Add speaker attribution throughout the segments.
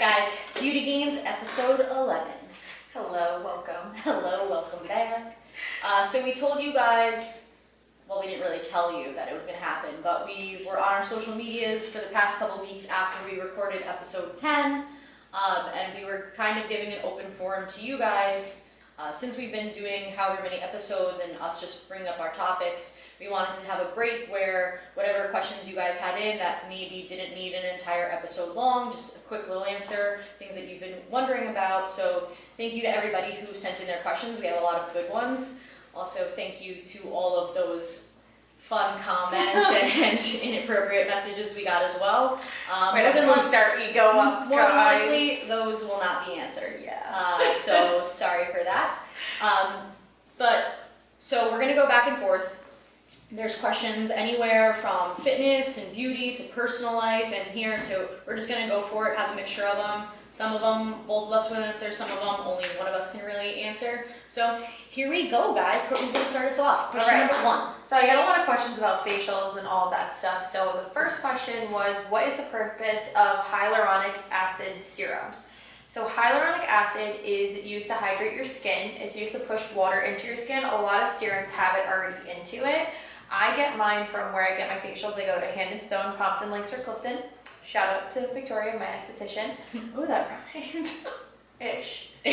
Speaker 1: guys, Beauty Gains episode 11.
Speaker 2: Hello, welcome.
Speaker 1: Hello, welcome back. So we told you guys, well, we didn't really tell you that it was going to happen, but we were on our social medias for the past couple weeks after we recorded episode 10, and we were kind of giving an open forum to you guys. Since we've been doing however many episodes and us just bringing up our topics, we wanted to have a break where whatever questions you guys had in that maybe didn't need an entire episode long, just a quick little answer, things that you've been wondering about. So thank you to everybody who sent in their questions. We have a lot of good ones. Also, thank you to all of those fun comments and inappropriate messages we got as well.
Speaker 2: Way to boost our ego up,
Speaker 1: more than likely, those will not be answered.
Speaker 2: Yeah.
Speaker 1: So sorry for that. So we're going to go back and forth. There's questions anywhere from fitness and beauty to personal life and here, so we're just going to go for it, have a mixture of them. Some of them, both of us will answer, some of them, only one of us can really answer. So here we go, guys. Courtney's going to start us off. Question number 1.
Speaker 2: So I got a lot of questions about facials and all of that stuff. So the first question was, what is the purpose of hyaluronic acid serums? So hyaluronic acid is used to hydrate your skin. It's used to push water into your skin. A lot of serums have it already into it. I get mine from where I get my facials. I go to Hand and Stone, Pompton Lakes, or Clifton. Shout out to Victoria, my esthetician.
Speaker 1: Oh, that rhymed.
Speaker 2: Ish.
Speaker 1: I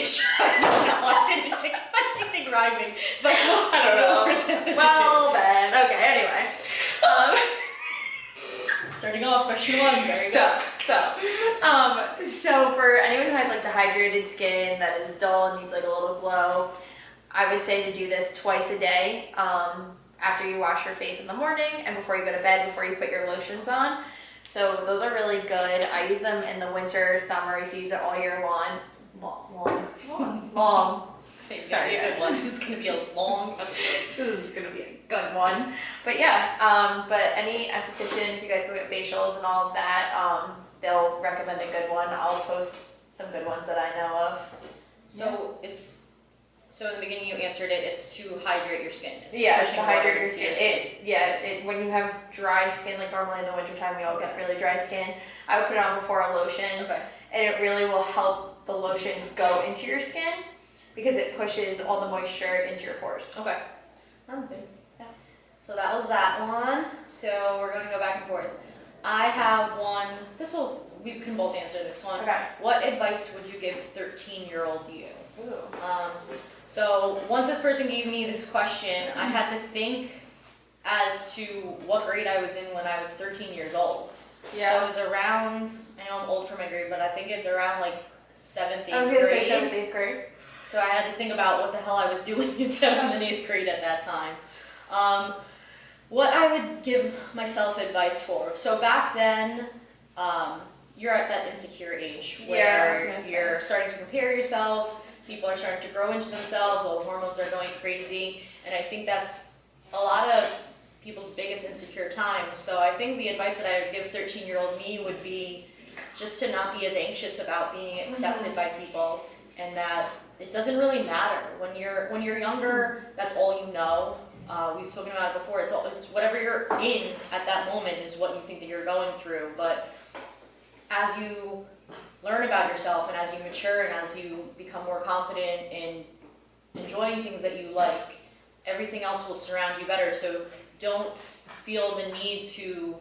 Speaker 1: didn't think rhyming, but
Speaker 2: I don't know. Well then, okay, anyway.
Speaker 1: Starting off, question 1, very good.
Speaker 2: So for anyone who has like dehydrated skin that is dull and needs like a little glow, I would say to do this twice a day. After you wash your face in the morning and before you go to bed, before you put your lotions on. So those are really good. I use them in the winter, summer. You can use it all year long.
Speaker 1: It's gonna be a good one. It's gonna be a long episode.
Speaker 2: This is gonna be a good one. But yeah, but any esthetician, if you guys go get facials and all of that, they'll recommend a good one. I'll post some good ones that I know of.
Speaker 1: So in the beginning you answered it, it's to hydrate your skin.
Speaker 2: It's to hydrate your skin. When you have dry skin, like normally in the wintertime we all get really dry skin, I would put it on before a lotion.
Speaker 1: Okay. And
Speaker 2: it really will help the lotion go into your skin because it pushes all the moisture into your pores.
Speaker 1: Okay. Okay. Yeah. So that was that one. So we're going to go back and forth. I have one. We can both answer this one.
Speaker 2: Okay.
Speaker 1: What advice would you give 13-year-old you?
Speaker 2: Ooh.
Speaker 1: So once this person gave me this question, I had to think as to what grade I was in when I was 13 years old.
Speaker 2: Yeah.
Speaker 1: So it was around, I know I'm old for my grade, but I think it's around like 7th, 8th grade.
Speaker 2: I was going to say 7th, 8th grade.
Speaker 1: So I had to think about what the hell I was doing in 7th and 8th grade at that time. What I would give myself advice for. So back then, you're at that insecure age where you're starting to compare yourself. People are starting to grow into themselves, all the hormones are going crazy, and I think that's a lot of people's biggest insecure times. So I think the advice that I would give 13-year-old me would be just to not be as anxious about being accepted by people, and that it doesn't really matter. When you're younger, that's all you know. We've spoken about it before, it's whatever you're in at that moment is what you think that you're going through, but as you learn about yourself and as you mature and as you become more confident in enjoying things that you like, everything else will surround you better. So don't feel the need to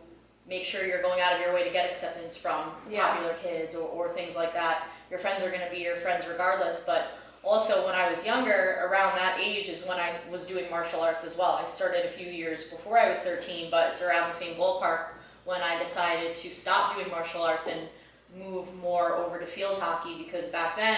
Speaker 1: make sure you're going out of your way to get acceptance from popular kids or things like that. Your friends are going to be your friends regardless, but also when I was younger, around that age is when I was doing martial arts as well. I started a few years before I was 13, but it's around the same ballpark when I decided to stop doing martial arts and move more over to field hockey, because back then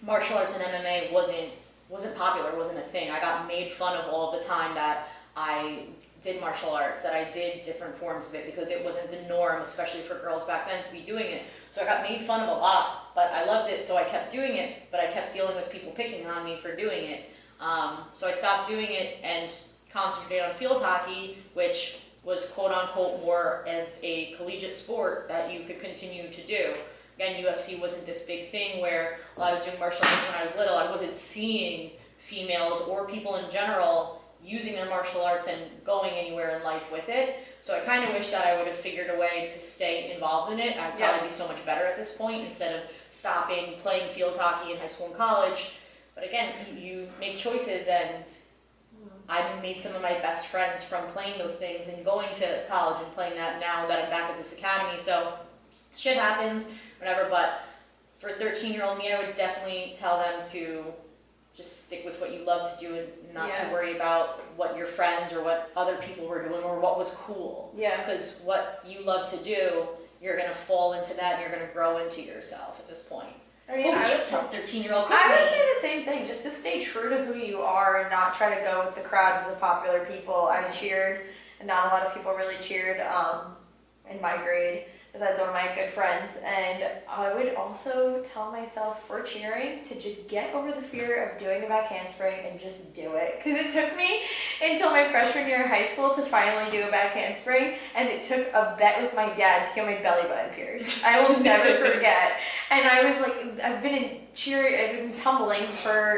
Speaker 1: martial arts and MMA wasn't popular, wasn't a thing. I got made fun of all the time that I did martial arts, that I did different forms of it, because it wasn't the norm, especially for girls back then, to be doing it. So I got made fun of a lot, but I loved it, so I kept doing it, but I kept dealing with people picking on me for doing it. So I stopped doing it and concentrated on field hockey, which was quote-unquote more of a collegiate sport that you could continue to do. Again, UFC wasn't this big thing where, while I was doing martial arts when I was little, I wasn't seeing females or people in general using their martial arts and going anywhere in life with it. So I kind of wish that I would have figured a way to stay involved in it. I'd probably be so much better at this point instead of stopping playing field hockey in high school and college. But again, you make choices, and I made some of my best friends from playing those things and going to college and playing that now that I'm back at this academy. So shit happens, whatever, but for 13-year-old me, I would definitely tell them to just stick with what you love to do and not to worry about what your friends or what other people were doing or what was cool.
Speaker 2: Yeah.
Speaker 1: Because what you love to do, you're going to fall into that and you're going to grow into yourself at this point.
Speaker 2: I mean,
Speaker 1: I would tell 13-year-old Courtney.
Speaker 2: I would say the same thing, just to stay true to who you are and not try to go with the crowd of the popular people. I cheered, and not a lot of people really cheered in my grade, because that's one of my good friends. And I would also tell myself for cheering to just get over the fear of doing a back handspring and just do it. Because it took me until my freshman year of high school to finally do a back handspring, and it took a bet with my dad to get my belly button pierced. I will never forget. And I was like, I've been tumbling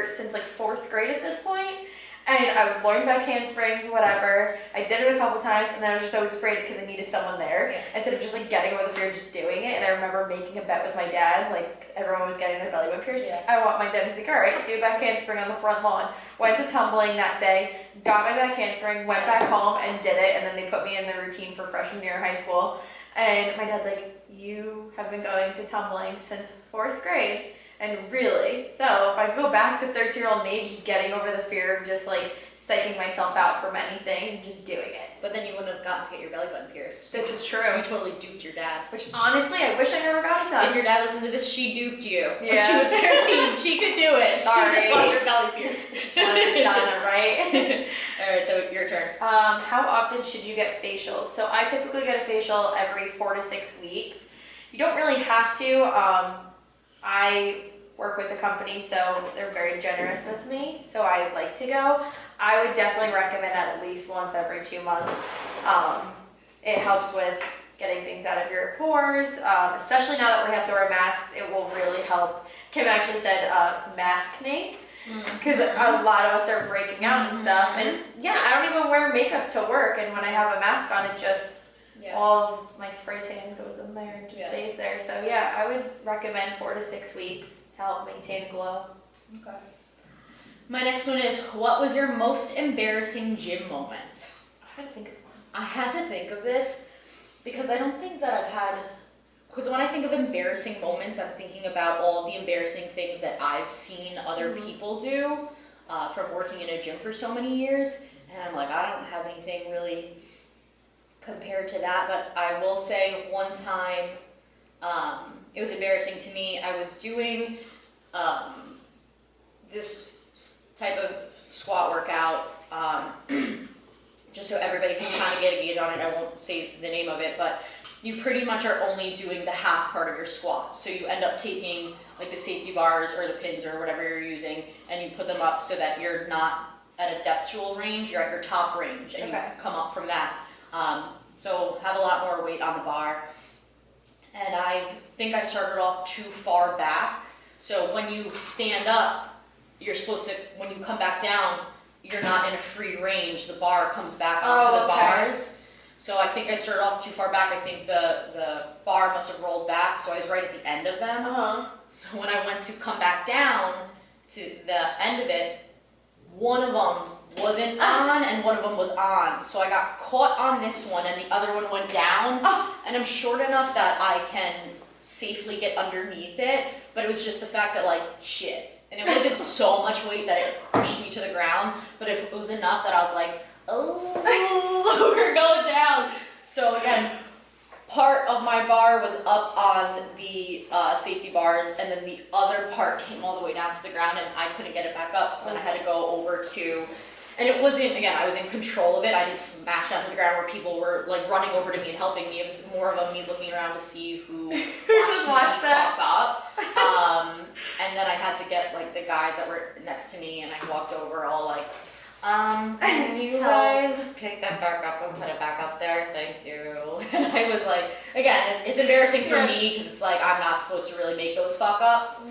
Speaker 2: since like 4th grade at this point. And I would learn back handsprings, whatever. I did it a couple times, and then I was just always afraid because I needed someone there. Instead of just like getting over the fear, just doing it. And I remember making a bet with my dad, like 'cause everyone was getting their belly button pierced. I want my dad. He's like, all right, do a back handspring on the front lawn. Went to tumbling that day, got my back handspring, went back home and did it. And then they put me in the routine for freshman year of high school. And my dad's like, you have been going to tumbling since 4th grade. And really, so if I go back to 13-year-old me, just getting over the fear of just like psyching myself out for many things and just doing it.
Speaker 1: But then you wouldn't have gotten to get your belly button pierced.
Speaker 2: This is true.
Speaker 1: You totally duped your dad.
Speaker 2: Which honestly, I wish I never got it done.
Speaker 1: If your dad listened to this, she duped you. When she was 13, she could do it.
Speaker 2: Sorry.
Speaker 1: She just wanted her belly pierced.
Speaker 2: Just wanted it done, right?
Speaker 1: Alright, so your turn.
Speaker 2: How often should you get facials? So I typically get a facial every 4 to 6 weeks. You don't really have to. I work with a company, so they're very generous with me, so I like to go. I would definitely recommend at least once every 2 months. It helps with getting things out of your pores, especially now that we have to wear masks. It will really help. Kim actually said maskne, because a lot of us are breaking out and stuff, and I don't even wear makeup to work, and when I have a mask on, it just all of my spray tan goes in there and just stays there. So I would recommend 4 to 6 weeks to help maintain a glow.
Speaker 1: Okay. My next one is, what was your most embarrassing gym moment?
Speaker 2: I had to think of one.
Speaker 1: I had to think of this because I don't think that I've had, because when I think of embarrassing moments, I'm thinking about all the embarrassing things that I've seen other people do from working in a gym for so many years, and I'm like, I don't have anything really compared to that, but I will say one time, it was embarrassing to me. I was doing this type of squat workout, just so everybody can kind of get a gauge on it. I won't say the name of it, but you pretty much are only doing the half part of your squat. So you end up taking like the safety bars or the pins or whatever you're using, and you put them up so that you're not at a depth stool range, you're at your top range, and you come up from that. So have a lot more weight on the bar. And I think I started off too far back. So when you stand up, you're supposed to, when you come back down, you're not in a free range. The bar comes back onto the bars. So I think I started off too far back. I think the bar must have rolled back, so I was right at the end of them. So when I went to come back down to the end of it, one of them wasn't on and one of them was on. So I got caught on this one and the other one went down. And I'm short enough that I can safely get underneath it, but it was just the fact that like, shit. And it wasn't so much weight that it crushed me to the ground, but if it was enough that I was like, oh, we're going down. So again, part of my bar was up on the safety bars, and then the other part came all the way down to the ground, and I couldn't get it back up, so then I had to go over to, and it wasn't, again, I was in control of it. I didn't smash down to the ground where people were like running over to me and helping me. It was more of a me looking around to see who
Speaker 2: watched that
Speaker 1: up. And then I had to get like the guys that were next to me, and I walked over all like, can you guys pick that back up and put it back up there? Thank you. And I was like, again, it's embarrassing for me because it's like I'm not supposed to really make those fuck ups.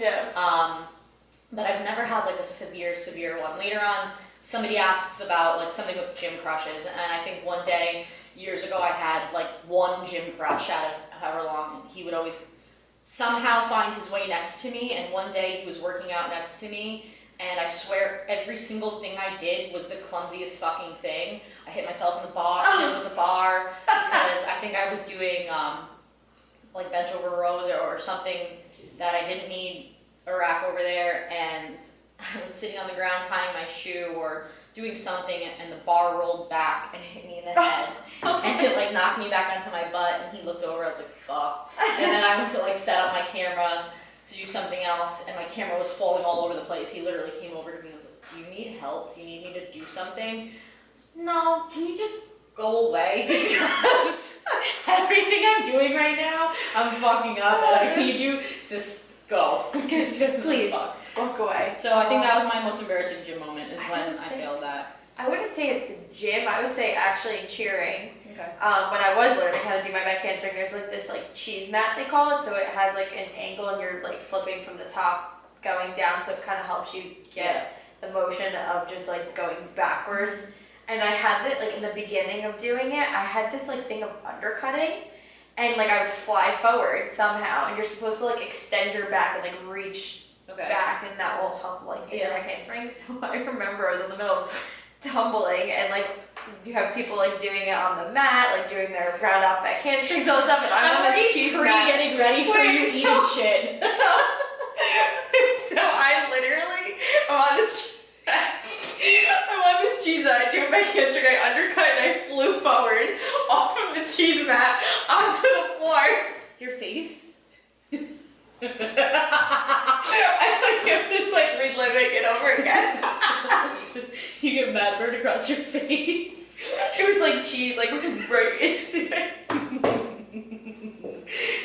Speaker 1: But I've never had like a severe one. Later on, somebody asks about like something with gym crushes, and I think one day years ago I had like one gym crush out of however long, and he would always somehow find his way next to me, and one day he was working out next to me, and I swear every single thing I did was the clumsiest fucking thing. I hit myself in the box, with the bar, because I think I was doing like bench over rows or something that I didn't need a rack over there, and I was sitting on the ground tying my shoe or doing something, and the bar rolled back and hit me in the head, and it like knocked me back onto my butt, and he looked over, I was like, fuck. And then I went to like set up my camera to do something else, and my camera was falling all over the place. He literally came over to me and was like, do you need help? Do you need me to do something? No, can you just go away? Because everything I'm doing right now, I'm fucking up, and I need you to just go.
Speaker 2: Just please. Walk away.
Speaker 1: So I think that was my most embarrassing gym moment, is when I failed that.
Speaker 2: I wouldn't say at the gym, I would say actually in cheering.
Speaker 1: Okay.
Speaker 2: When I was learning how to do my back handspring, there's like this like cheese mat, they call it, so it has like an angle and you're like flipping from the top going down, so it kind of helps you get the motion of just like going backwards. And I had that like in the beginning of doing it, I had this like thing of undercutting, and like I would fly forward somehow, and you're supposed to like extend your back and like reach back, and that will help like hit your back handspring. So I remember I was in the middle of tumbling, and like you have people like doing it on the mat, like doing their round off back hamstrings, all stuff, and I'm on this cheese mat
Speaker 1: getting ready for you eating shit.
Speaker 2: So I literally I'm on this cheese mat, I do my hamstring, I undercut, and I flew forward off of the cheese mat onto the floor.
Speaker 1: Your face?
Speaker 2: I like am just like reliving it over again.
Speaker 1: You get mad bird across your face.
Speaker 2: It was like cheese, like right into it.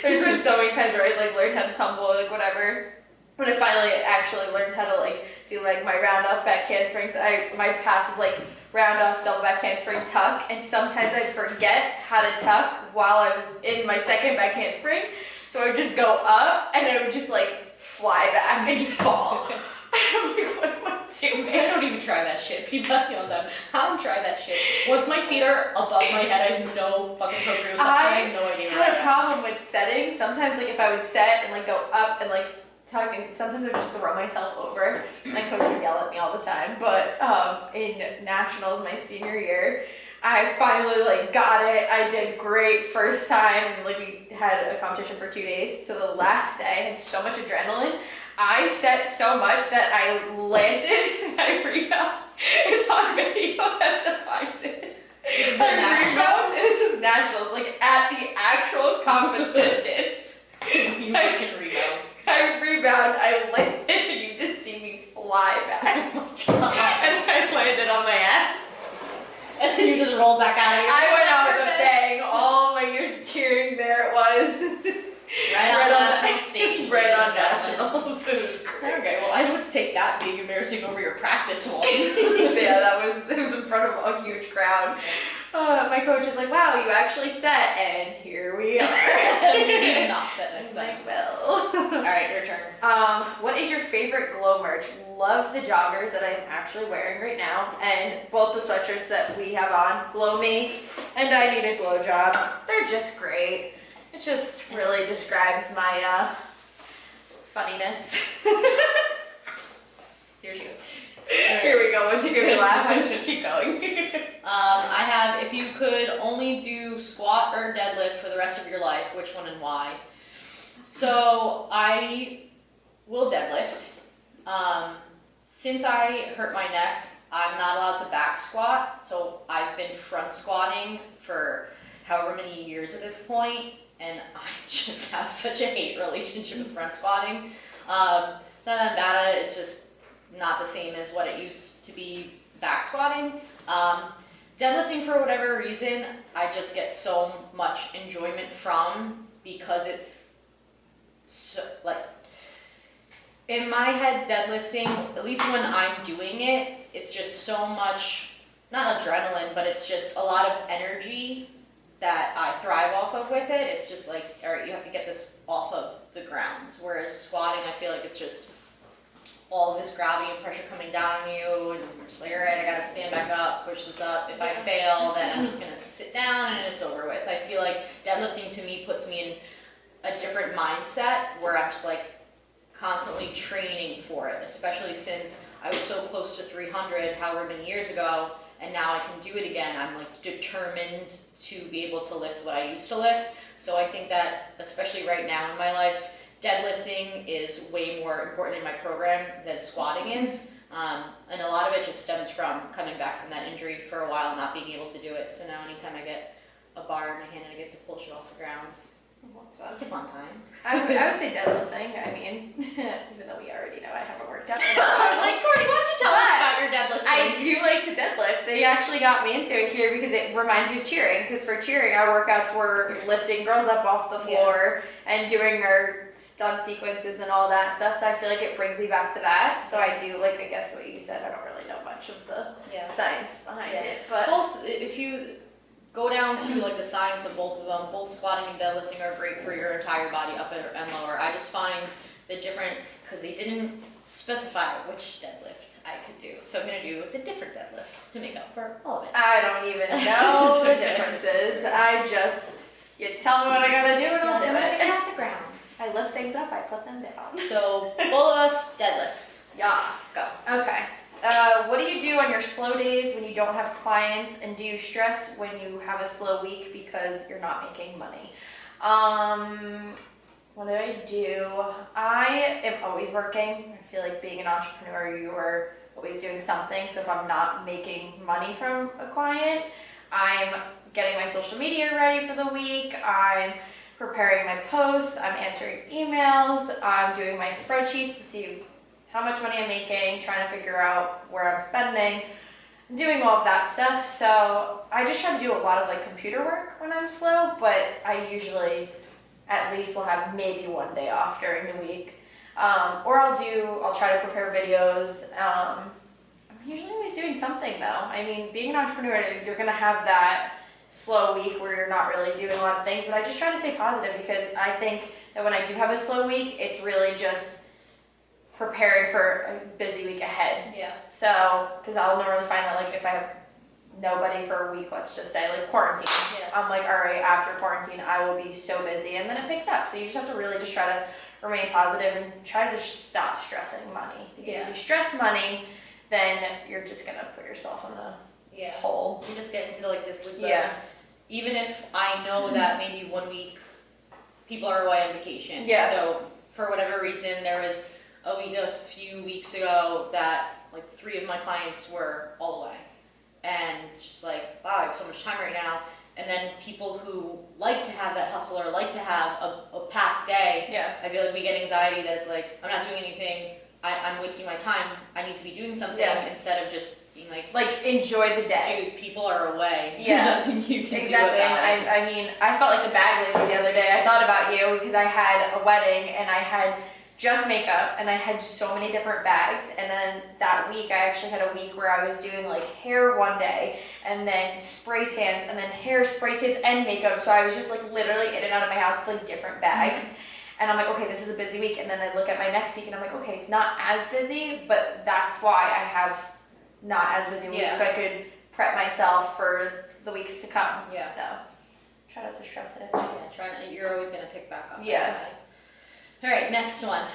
Speaker 2: There's been so many times where I like learned how to tumble, like whatever. When I finally actually learned how to like do like my round off back handsprings, my pass is like round off double back handspring tuck, and sometimes I'd forget how to tuck while I was in my second back handspring. So I would just go up, and I would just like fly back and just fall. I'm like, what am I doing?
Speaker 1: I don't even try that shit. People ask me all the time, I don't try that shit. Once my feet are above my head, I have no fucking proprioception. I have no idea.
Speaker 2: I had a problem with setting. Sometimes like if I would set and like go up and like tuck, and sometimes I would just throw myself over. My coach would yell at me all the time. But in nationals my senior year, I finally like got it. I did great first time, and like we had a competition for 2 days. So the last day I had so much adrenaline. I set so much that I landed and I rebounded. It's on video, I have to find it.
Speaker 1: Is it
Speaker 2: rebounded. This is nationals, like at the actual competition.
Speaker 1: You fucking rebound.
Speaker 2: I rebound, I landed, and you just see me fly back.
Speaker 1: Oh my God.
Speaker 2: And I landed on my ass.
Speaker 1: And then you just rolled back out of your
Speaker 2: I went out with a bang. All my years cheering, there it was.
Speaker 1: Right on the national stage.
Speaker 2: Right on nationals.
Speaker 1: Okay, well I would take that being embarrassing over your practice one.
Speaker 2: Yeah, it was in front of a huge crowd. My coach is like, wow, you actually set, and here we are.
Speaker 1: We need to not set next time.
Speaker 2: Like, well.
Speaker 1: Alright, your turn.
Speaker 2: What is your favorite glow merch? Love the joggers that I'm actually wearing right now, and both the sweatshirts that we have on, Glow Me and I Need a Glow Job. They're just great. It just really describes my funniness.
Speaker 1: Here she goes.
Speaker 2: Here we go. Once you give me a laugh, I just keep going.
Speaker 1: I have, if you could only do squat or deadlift for the rest of your life, which one and why? So I will deadlift. Since I hurt my neck, I'm not allowed to back squat, so I've been front squatting for however many years at this point, and I just have such a hate relationship with front squatting. Not that I'm bad at it, it's just not the same as what it used to be back squatting. Deadlifting, for whatever reason, I just get so much enjoyment from, because it's so, like, in my head, deadlifting, at least when I'm doing it, it's just so much, not adrenaline, but it's just a lot of energy that I thrive off of with it. It's just like, all right, you have to get this off of the ground. Whereas squatting, I feel like it's just all of this gravity and pressure coming down on you, and you're just like, all right, I gotta stand back up, push this up. If I fail, then I'm just gonna sit down and it's over with. I feel like deadlifting to me puts me in a different mindset where I'm just like constantly training for it, especially since I was so close to 300 however many years ago, and now I can do it again. I'm like determined to be able to lift what I used to lift. So I think that, especially right now in my life, deadlifting is way more important in my program than squatting is. And a lot of it just stems from coming back from that injury for a while, not being able to do it. So now anytime I get a bar in my hand and I get to pull shit off the ground, it's a fun time.
Speaker 2: I would say deadlifting. I mean, even though we already know I haven't worked out.
Speaker 1: I was like, Courtney, why don't you tell us about your deadlifting?
Speaker 2: I do like to deadlift. They actually got me into it here because it reminds you of cheering. Because for cheering, our workouts were lifting girls up off the floor and doing our stunt sequences and all that stuff. So I feel like it brings me back to that. So I do, like, I guess what you said, I don't really know much of the science behind it. But
Speaker 1: both, if you go down to like the science of both of them, both squatting and deadlifting are great for your entire body, up and lower. I just find the different, because they didn't specify which deadlift I could do. So I'm going to do the different deadlifts to make up for all of it.
Speaker 2: I don't even know the differences. I just, you tell me what I gotta do and I'll do it.
Speaker 1: Off the ground.
Speaker 2: I lift things up, I put them down.
Speaker 1: So both of us deadlift.
Speaker 2: Yeah.
Speaker 1: Go.
Speaker 2: Okay. What do you do on your slow days when you don't have clients, and do you stress when you have a slow week because you're not making money? What do I do? I am always working. I feel like being an entrepreneur, you are always doing something. So if I'm not making money from a client, I'm getting my social media ready for the week. I'm preparing my posts. I'm answering emails. I'm doing my spreadsheets to see how much money I'm making, trying to figure out where I'm spending, doing all of that stuff. So I just try to do a lot of like computer work when I'm slow, but I usually at least will have maybe one day off during the week. Or I'll try to prepare videos. I'm usually always doing something though. I mean, being an entrepreneur, you're gonna have that slow week where you're not really doing a lot of things, but I just try to stay positive because I think that when I do have a slow week, it's really just preparing for a busy week ahead.
Speaker 1: Yeah.
Speaker 2: So, because I'll normally find that like if I have nobody for a week, let's just say like quarantine, I'm like, all right, after quarantine, I will be so busy, and then it picks up. So you just have to really just try to remain positive and try to stop stressing money. Because if you stress money, then you're just gonna put yourself in a hole.
Speaker 1: You just get into like this loop. Even if I know that maybe 1 week people are away on vacation. So for whatever reason, there was a few weeks ago that like 3 of my clients were all away, and it's just like, wow, I have so much time right now. And then people who like to have that hustle or like to have a packed day, I feel like we get anxiety that it's like, I'm not doing anything, I'm wasting my time, I need to be doing something, instead of just being like
Speaker 2: enjoy the day.
Speaker 1: Dude, people are away. There's nothing you can do about it.
Speaker 2: I mean, I felt like the bag lady the other day. I thought about you because I had a wedding and I had just makeup and I had so many different bags, and then that week I actually had a week where I was doing like hair one day and then spray tans and then hair, spray tans, and makeup. So I was just like literally in and out of my house with like different bags. And I'm like, okay, this is a busy week. And then I look at my next week and I'm like, okay, it's not as busy, but that's why I have not as busy weeks, so I could prep myself for the weeks to come. So try not to stress it.
Speaker 1: You're always gonna pick back up. All right, next one.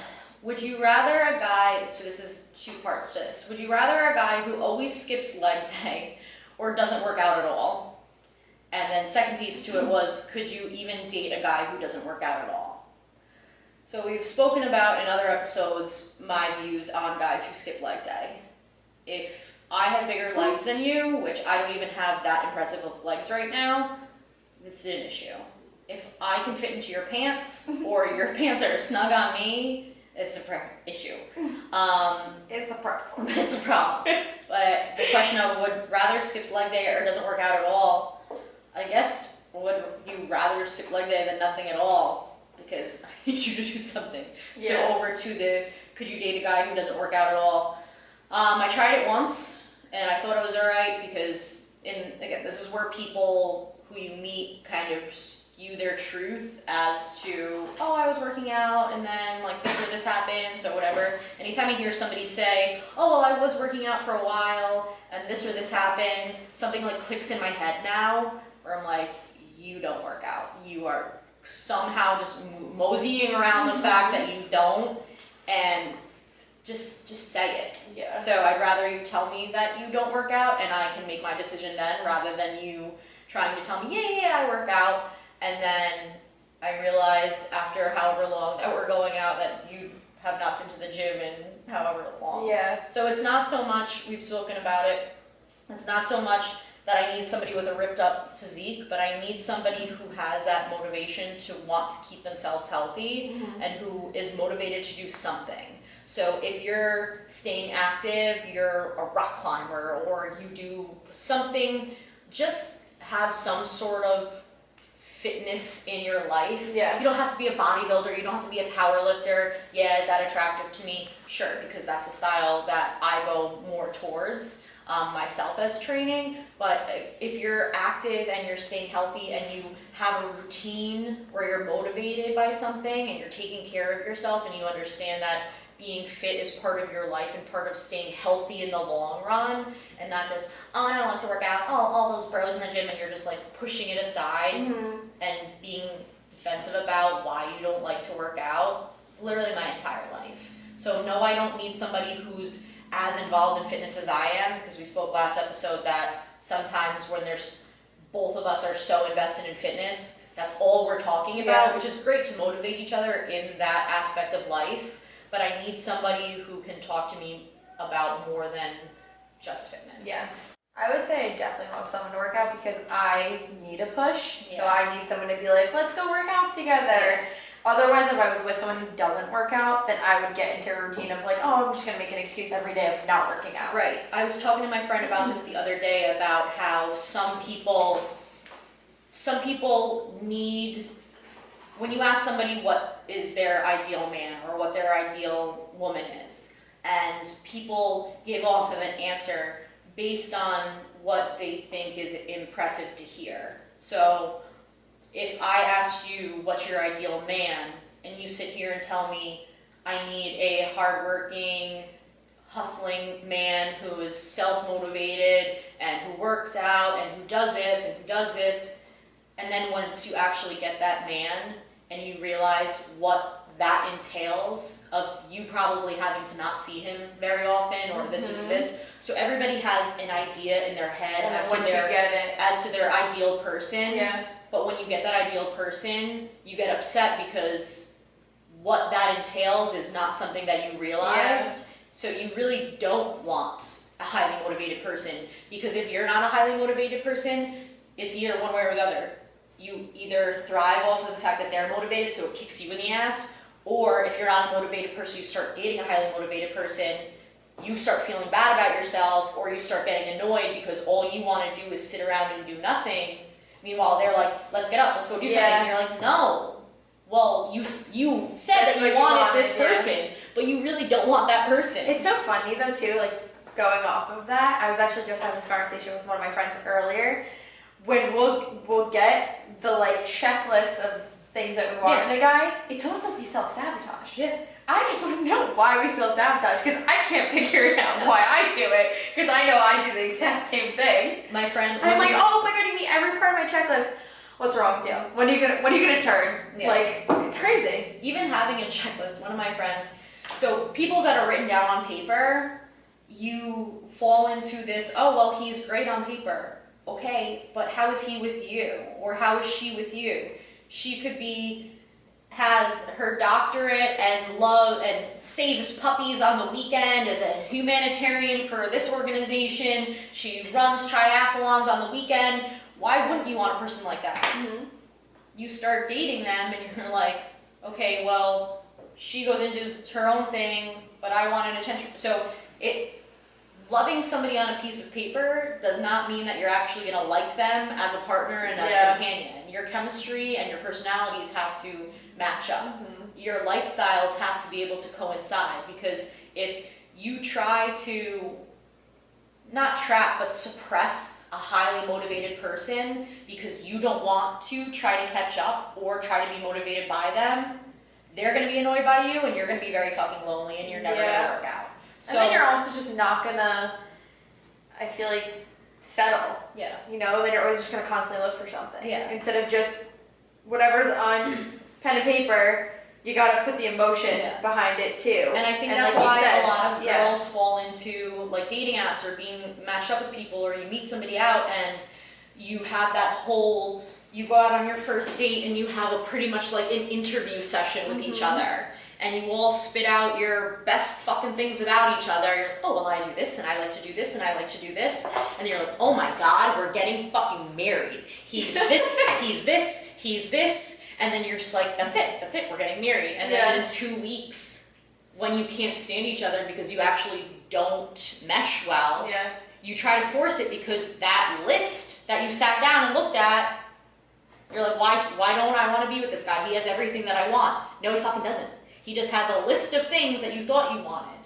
Speaker 1: Would you rather a guy, so this is 2 parts to this. Would you rather a guy who always skips leg day or doesn't work out at all? And then second piece to it was, could you even date a guy who doesn't work out at all? So we've spoken about in other episodes my views on guys who skip leg day. If I have bigger legs than you, which I don't even have that impressive of legs right now, this is an issue. If I can fit into your pants, or your pants are snug on me, it's a issue.
Speaker 2: It's a problem.
Speaker 1: It's a problem. But the question of would rather skips leg day or doesn't work out at all, I guess would you rather skip leg day than nothing at all? Because I need you to do something. So over to the, could you date a guy who doesn't work out at all? I tried it once, and I thought it was alright because, again, this is where people who you meet kind of spew their truth as to, oh, I was working out and then like this or this happened, so whatever. Anytime I hear somebody say, oh, well, I was working out for a while and this or this happened, something like clicks in my head now where I'm like, you don't work out. You are somehow just moseying around the fact that you don't, and just say it.
Speaker 2: Yeah.
Speaker 1: So I'd rather you tell me that you don't work out and I can make my decision then, rather than you trying to tell me, yeah, I work out, and then I realize after however long that we're going out that you have not been to the gym in however long.
Speaker 2: Yeah.
Speaker 1: So it's not so much, we've spoken about it, it's not so much that I need somebody with a ripped up physique, but I need somebody who has that motivation to want to keep themselves healthy and who is motivated to do something. So if you're staying active, you're a rock climber, or you do something, just have some sort of fitness in your life.
Speaker 2: Yeah.
Speaker 1: You don't have to be a bodybuilder, you don't have to be a power lifter. Yeah, is that attractive to me? Sure, because that's the style that I go more towards myself as training. But if you're active and you're staying healthy and you have a routine where you're motivated by something and you're taking care of yourself and you understand that being fit is part of your life and part of staying healthy in the long run, and not just, oh, I don't like to work out, oh, all those bros in the gym, and you're just like pushing it aside and being defensive about why you don't like to work out. It's literally my entire life. So no, I don't need somebody who's as involved in fitness as I am, because we spoke last episode that sometimes when there's both of us are so invested in fitness, that's all we're talking about, which is great to motivate each other in that aspect of life. But I need somebody who can talk to me about more than just fitness.
Speaker 2: Yeah. I would say I definitely want someone to work out because I need a push.
Speaker 1: Yeah.
Speaker 2: So I need someone to be like, let's go work out together. Yeah. Otherwise, if I was with someone who doesn't work out, then I would get into a routine of like, oh, I'm just going to make an excuse every day of not working out.
Speaker 1: Right. I was talking to my friend about this the other day, about how some people need, when you ask somebody what is their ideal man or what their ideal woman is, and people give off of an answer based on what they think is impressive to hear. So if I asked you what's your ideal man, and you sit here and tell me I need a hardworking, hustling man who is self-motivated and who works out and who does this and who does this, and then once you actually get that man and you realize what that entails of you probably having to not see him very often or this or this. So everybody has an idea in their head as to their ideal person.
Speaker 2: Yeah.
Speaker 1: But when you get that ideal person, you get upset because what that entails is not something that you realized. Yeah. So you really don't want a highly motivated person, because if you're not a highly motivated person, it's either one way or the other. You either thrive off of the fact that they're motivated, so it kicks you in the ass, or if you're not a motivated person, you start dating a highly motivated person, you start feeling bad about yourself, or you start getting annoyed because all you want to do is sit around and do nothing. Meanwhile, they're like, let's get up, let's go do something. And you're like, no. Well, you said that you wanted this person, but you really don't want that person.
Speaker 2: It's so funny though too, like going off of that, I was actually just having this conversation with one of my friends earlier, when we'll get the like checklist of things that we want in a guy, it's almost like we self-sabotage.
Speaker 1: Yeah.
Speaker 2: I just want to know why we self-sabotage, because I can't figure it out why I do it, because I know I do the exact same thing.
Speaker 1: My friend,
Speaker 2: I'm like, oh my god, you meet every part of my checklist. What's wrong with you? When are you gonna turn? Yeah. Like, it's crazy.
Speaker 1: Even having a checklist, one of my friends, so people that are written down on paper, you fall into this, oh well, he's great on paper. Okay, but how is he with you? Or how is she with you? She could be, has her doctorate and saves puppies on the weekend, is a humanitarian for this organization, she runs triathlons on the weekend. Why wouldn't you want a person like that? Mm-hmm. You start dating them and you're like, okay, well, she goes into her own thing, but I want an attention. So loving somebody on a piece of paper does not mean that you're actually going to like them as a partner and as a companion. Your chemistry and your personalities have to match up. Mm-hmm. Your lifestyles have to be able to coincide, because if you try to not trap but suppress a highly motivated person because you don't want to try to catch up or try to be motivated by them, they're going to be annoyed by you and you're going to be very fucking lonely and you're never going to work out. So,
Speaker 2: and then you're also just not going to, I feel like, settle.
Speaker 1: Yeah.
Speaker 2: You know, then you're always just going to constantly look for something.
Speaker 1: Yeah.
Speaker 2: Instead of just whatever's on pen and paper, you got to put the emotion behind it too.
Speaker 1: And I think that's
Speaker 2: like
Speaker 1: why
Speaker 2: said,
Speaker 1: a lot of girls fall into like dating apps or being matched up with people, or you meet somebody out and you have that whole, you go out on your first date and you have a pretty much like an interview session with each other. And you all spit out your best fucking things about each other. You're like, oh, well, I do this, and I like to do this, and I like to do this. And you're like, oh my God, we're getting fucking married. He's this, he's this, he's this. And then you're just like, that's it, we're getting married. And then in 2 weeks, when you can't stand each other because you actually don't mesh well, you try to force it because that list that you sat down and looked at, you're like, why don't I want to be with this guy? He has everything that I want. No, he fucking doesn't. He just has a list of things that you thought you wanted.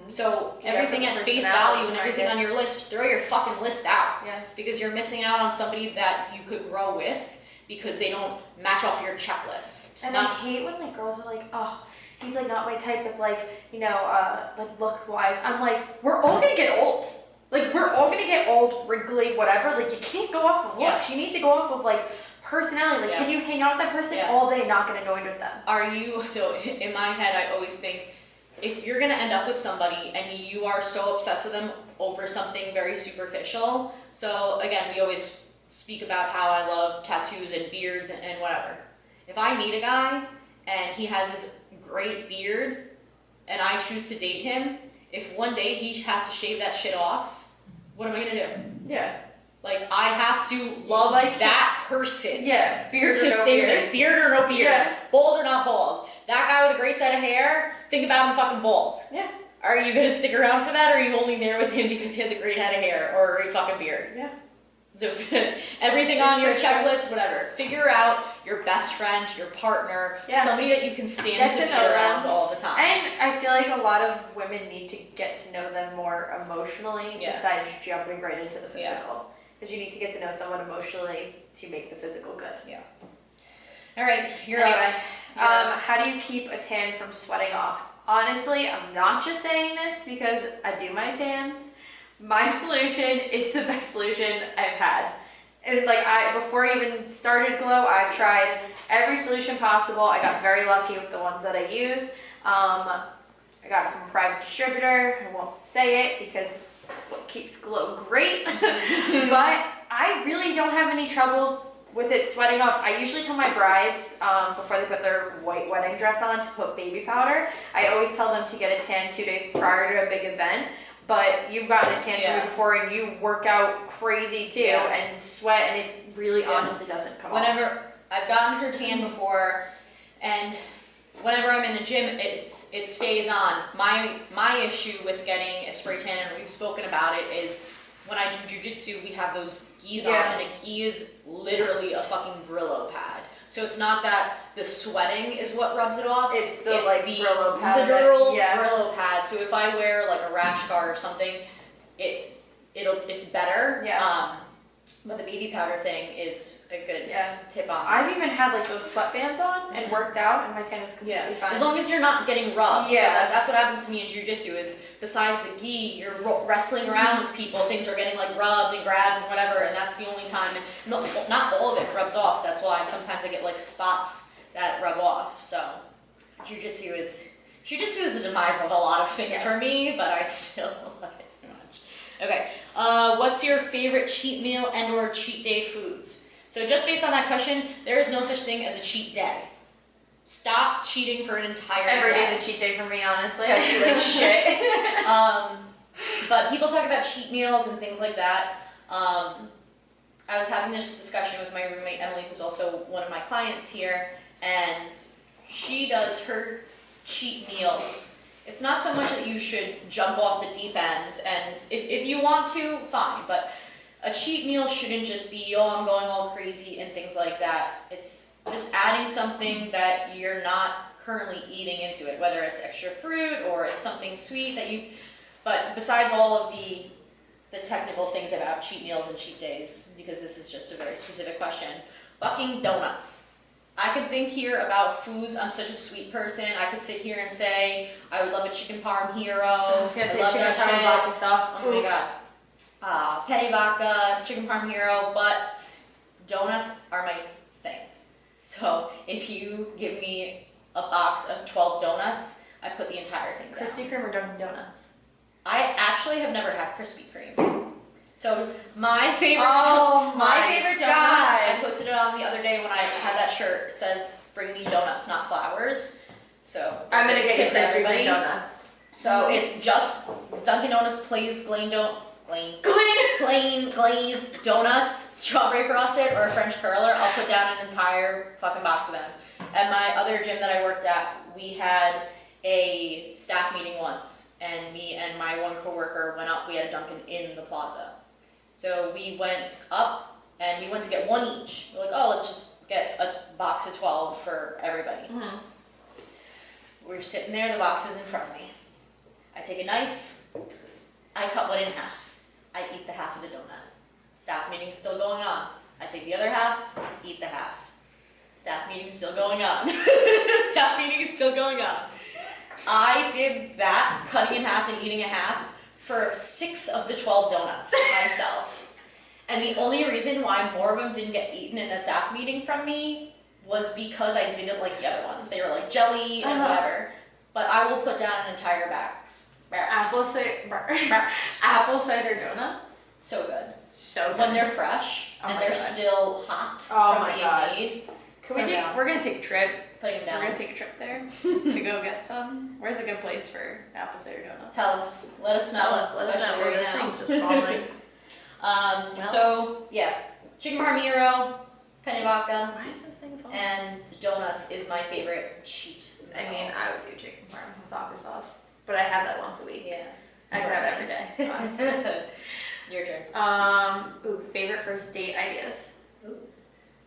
Speaker 1: So everything at face value and everything on your list, throw your fucking list out. Because you're missing out on somebody that you could grow with because they don't match off your checklist.
Speaker 2: And I hate when like girls are like, oh, he's like not my type of like, you know, like look wise. I'm like, we're all gonna get old. Like we're all gonna get old, wrinkly, whatever. Like you can't go off of looks. You need to go off of like personality. Like can you hang out with that person all day and not get annoyed with them?
Speaker 1: Are you, so in my head I always think, if you're gonna end up with somebody and you are so obsessed with them over something very superficial, so again, we always speak about how I love tattoos and beards and whatever. If I meet a guy and he has this great beard and I choose to date him, if one day he has to shave that shit off, what am I gonna do?
Speaker 2: Yeah.
Speaker 1: Like, I have to love like that person.
Speaker 2: Yeah, beard
Speaker 1: or no beard. Beard or no beard.
Speaker 2: Yeah.
Speaker 1: Bald or not bald. That guy with a great set of hair, think about him fucking bald.
Speaker 2: Yeah.
Speaker 1: Are you gonna stick around for that, or are you only there with him because he has a great head of hair or a great fucking beard?
Speaker 2: Yeah.
Speaker 1: So everything on your checklist, whatever. Figure out your best friend, your partner, somebody that you can stand to be around all the time.
Speaker 2: And I feel like a lot of women need to get to know them more emotionally besides jumping right into the physical. Because you need to get to know someone emotionally to make the physical good.
Speaker 1: Yeah. All right, you're
Speaker 2: up. How do you keep a tan from sweating off? Honestly, I'm not just saying this because I do my tans. My solution is the best solution I've had. And like before I even started Glow, I've tried every solution possible. I got very lucky with the ones that I use. I got it from a private distributor. I won't say it because what keeps Glow great. But I really don't have any trouble with it sweating off. I usually tell my brides before they put their white wedding dress on to put baby powder. I always tell them to get a tan 2 days prior to a big event. But you've gotten a tan from me before and you work out crazy too and sweat and it really honestly doesn't come off.
Speaker 1: Whenever I've gotten her tan before and whenever I'm in the gym, it stays on. My issue with getting a spray tan, and we've spoken about it, is when I do jujitsu, we have those gis on, and a gi is literally a fucking Brillo pad. So it's not that the sweating is what rubs it off.
Speaker 2: It's the Brillo pad.
Speaker 1: Literal Brillo pad. So if I wear like a rash guard or something, it's better.
Speaker 2: Yeah.
Speaker 1: But the baby powder thing is a good tip on.
Speaker 2: I've even had like those sweatbands on and worked out and my tan was completely fine.
Speaker 1: As long as you're not getting rubbed. Yeah. So that's what happens to me in jiu-jitsu is besides the gi, you're wrestling around with people, things are getting like rubbed and grabbed and whatever, and that's the only time. And not all of it rubs off. That's why sometimes I get like spots that rub off. So jiu-jitsu is the demise of a lot of things for me, but I still love it so much. Okay. What's your favorite cheat meal and or cheat day foods? So just based on that question, there is no such thing as a cheat day. Stop cheating for an entire day.
Speaker 2: Every day's a cheat day for me, honestly. I feel like shit.
Speaker 1: But people talk about cheat meals and things like that. I was having this discussion with my roommate, Emily, who's also one of my clients here, and she does her cheat meals. It's not so much that you should jump off the deep end, and if you want to, fine, but a cheat meal shouldn't just be, oh, I'm going all crazy and things like that. It's just adding something that you're not currently eating into it, whether it's extra fruit or it's something sweet that you, but besides all of the the technical things about cheat meals and cheat days, because this is just a very specific question. Fucking donuts. I could think here about foods. I'm such a sweet person. I could sit here and say, I would love a chicken parm hero.
Speaker 2: I was gonna say
Speaker 1: love
Speaker 2: chicken
Speaker 1: that
Speaker 2: parm
Speaker 1: shit.
Speaker 2: vodka sauce.
Speaker 1: Oh my god. Penne vodka, chicken parm hero, but donuts are my thing. So if you give me a box of 12 donuts, I put the entire thing down.
Speaker 2: Krispy Kreme or Dunkin' Donuts?
Speaker 1: I actually have never had Krispy Kreme. So my favorite, favorite donuts, I posted it on the other day when I had that shirt. It says, "Bring me donuts, not flowers." So
Speaker 2: I'm gonna get you
Speaker 1: tips
Speaker 2: Krispy Kreme donuts.
Speaker 1: So it's just Dunkin' Donuts plain glazed donuts, strawberry frosted, or a French curler. I'll put down an entire fucking box of them. At my other gym that I worked at, we had a staff meeting once, and me and my one coworker went up. We had a Dunkin' in the plaza. So we went up, and we went to get one each. We're like, oh, let's just get a box of 12 for everybody.
Speaker 2: Mm-hmm.
Speaker 1: We're sitting there, the box is in front of me. I take a knife, I cut one in half. I eat the half of the donut. Staff meeting's still going on. I take the other half, eat the half. Staff meeting's still going on. Staff meeting is still going on. I did that, cutting in half and eating a half, for 6 of the 12 donuts myself. And the only reason why more of them didn't get eaten in the staff meeting from me was because I didn't like the other ones. They were like jelly and whatever. But I will put down an entire bags.
Speaker 2: Apple cider donuts?
Speaker 1: So good.
Speaker 2: So good.
Speaker 1: When they're fresh and they're still hot from being made.
Speaker 2: We're gonna take a trip.
Speaker 1: Putting them down.
Speaker 2: We're gonna take a trip there to go get some. Where's a good place for apple cider donuts?
Speaker 1: Tell us. Let us know.
Speaker 2: Let us know where this thing's just falling.
Speaker 1: So yeah, chicken parm hero, penne vodka.
Speaker 2: Why is this thing falling?
Speaker 1: And donuts is my favorite cheat.
Speaker 2: I mean, I would do chicken parm with vodka sauce, but I have that once a week.
Speaker 1: Yeah.
Speaker 2: I could have it every day, honestly.
Speaker 1: Your turn.
Speaker 2: Favorite first date ideas.
Speaker 1: Ooh.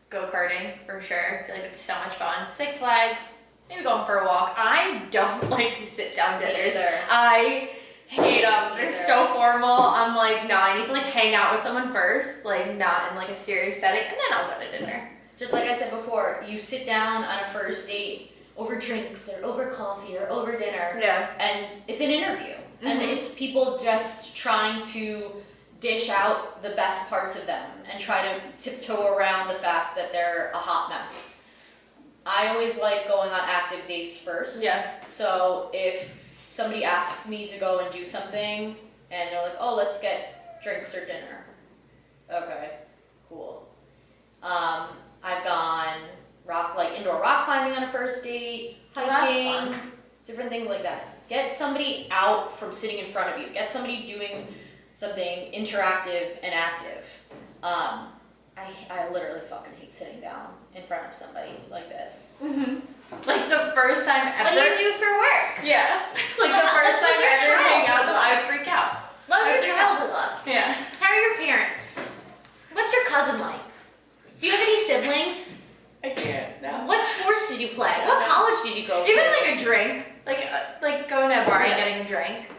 Speaker 2: Go-karting, for sure. I feel like it's so much fun. Six Flags, maybe going for a walk. I don't like these sit-down dinners. I hate them. They're so formal. I'm like, no, I need to like hang out with someone first, like not in like a serious setting, and then I'll go to dinner.
Speaker 1: Just like I said before, you sit down on a first date over drinks or over coffee or over dinner.
Speaker 2: Yeah.
Speaker 1: And it's an interview. Mm-hmm. And it's people just trying to dish out the best parts of them and try to tiptoe around the fact that they're a hot mess. I always like going on active dates first.
Speaker 2: Yeah.
Speaker 1: So if somebody asks me to go and do something and they're like, oh, let's get drinks or dinner. Okay, cool. I've gone indoor rock climbing on a first date, hiking, different things like that. Get somebody out from sitting in front of you. Get somebody doing something interactive and active. I literally fucking hate sitting down in front of somebody like this.
Speaker 2: Mm-hmm. Like the first time ever.
Speaker 1: What do you do for work?
Speaker 2: Yeah. Like the first time ever hanging out with them, I freak out.
Speaker 1: What was your childhood like?
Speaker 2: Yeah.
Speaker 1: How are your parents? What's your cousin like? Do you have any siblings?
Speaker 2: I can't. No.
Speaker 1: What sports did you play? What college did you go to?
Speaker 2: Even like a drink, like going to a bar and getting a drink.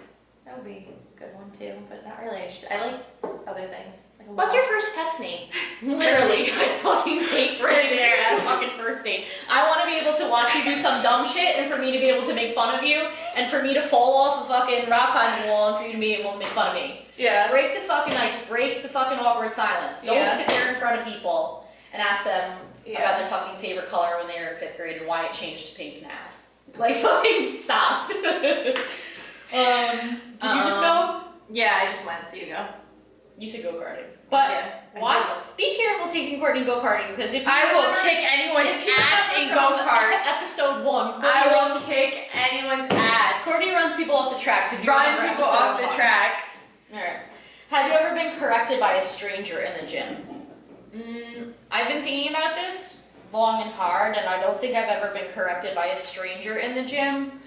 Speaker 2: That would be a good one too, but not really. I like other things. Like
Speaker 1: what's your first pet's name? Literally, I fucking hate sitting there at a fucking first date. I want to be able to watch you do some dumb shit, and for me to be able to make fun of you, and for me to fall off a fucking rock climbing wall, and for you to be able to make fun of me.
Speaker 2: Yeah.
Speaker 1: Break the fucking ice. Break the fucking awkward silence. Don't sit there in front of people and ask them about their fucking favorite color when they were in 5th grade and why it changed to pink now. Like, fucking stop. Did you just go?
Speaker 2: Yeah, I just went, so you go.
Speaker 1: You should go karting. But be careful taking Courtney go karting, because if
Speaker 2: I will kick anyone's ass in go-karts.
Speaker 1: Episode 1,
Speaker 2: I will kick anyone's ass.
Speaker 1: Courtney runs people off the tracks. If you
Speaker 2: run people off the tracks.
Speaker 1: Alright. Have you ever been corrected by a stranger in the gym? I've been thinking about this long and hard, and I don't think I've ever been corrected by a stranger in the gym.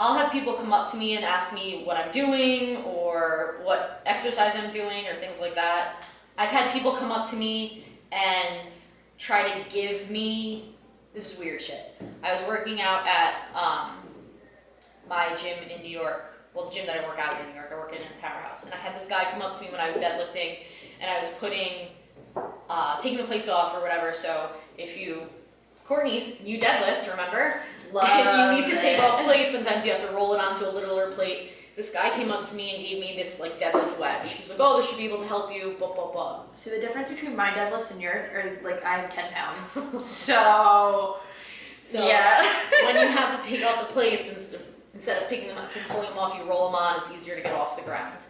Speaker 1: I'll have people come up to me and ask me what I'm doing or what exercise I'm doing or things like that. I've had people come up to me and try to give me, this is weird shit. I was working out at my gym in New York well, the gym that I work out in New York, I work in a powerhouse, and I had this guy come up to me when I was deadlifting, and I was taking the plates off or whatever. So Courtney's, you deadlift, remember? If you need to take off plates, sometimes you have to roll it onto a littler plate. This guy came up to me and gave me this like deadlift wedge. He's like, oh, this should be able to help you, blah, blah, blah.
Speaker 2: See, the difference between my deadlifts and yours are like I have 10 pounds. So yeah.
Speaker 1: When you have to take off the plates, instead of picking them up and pulling them off, you roll them on, it's easier to get off the ground.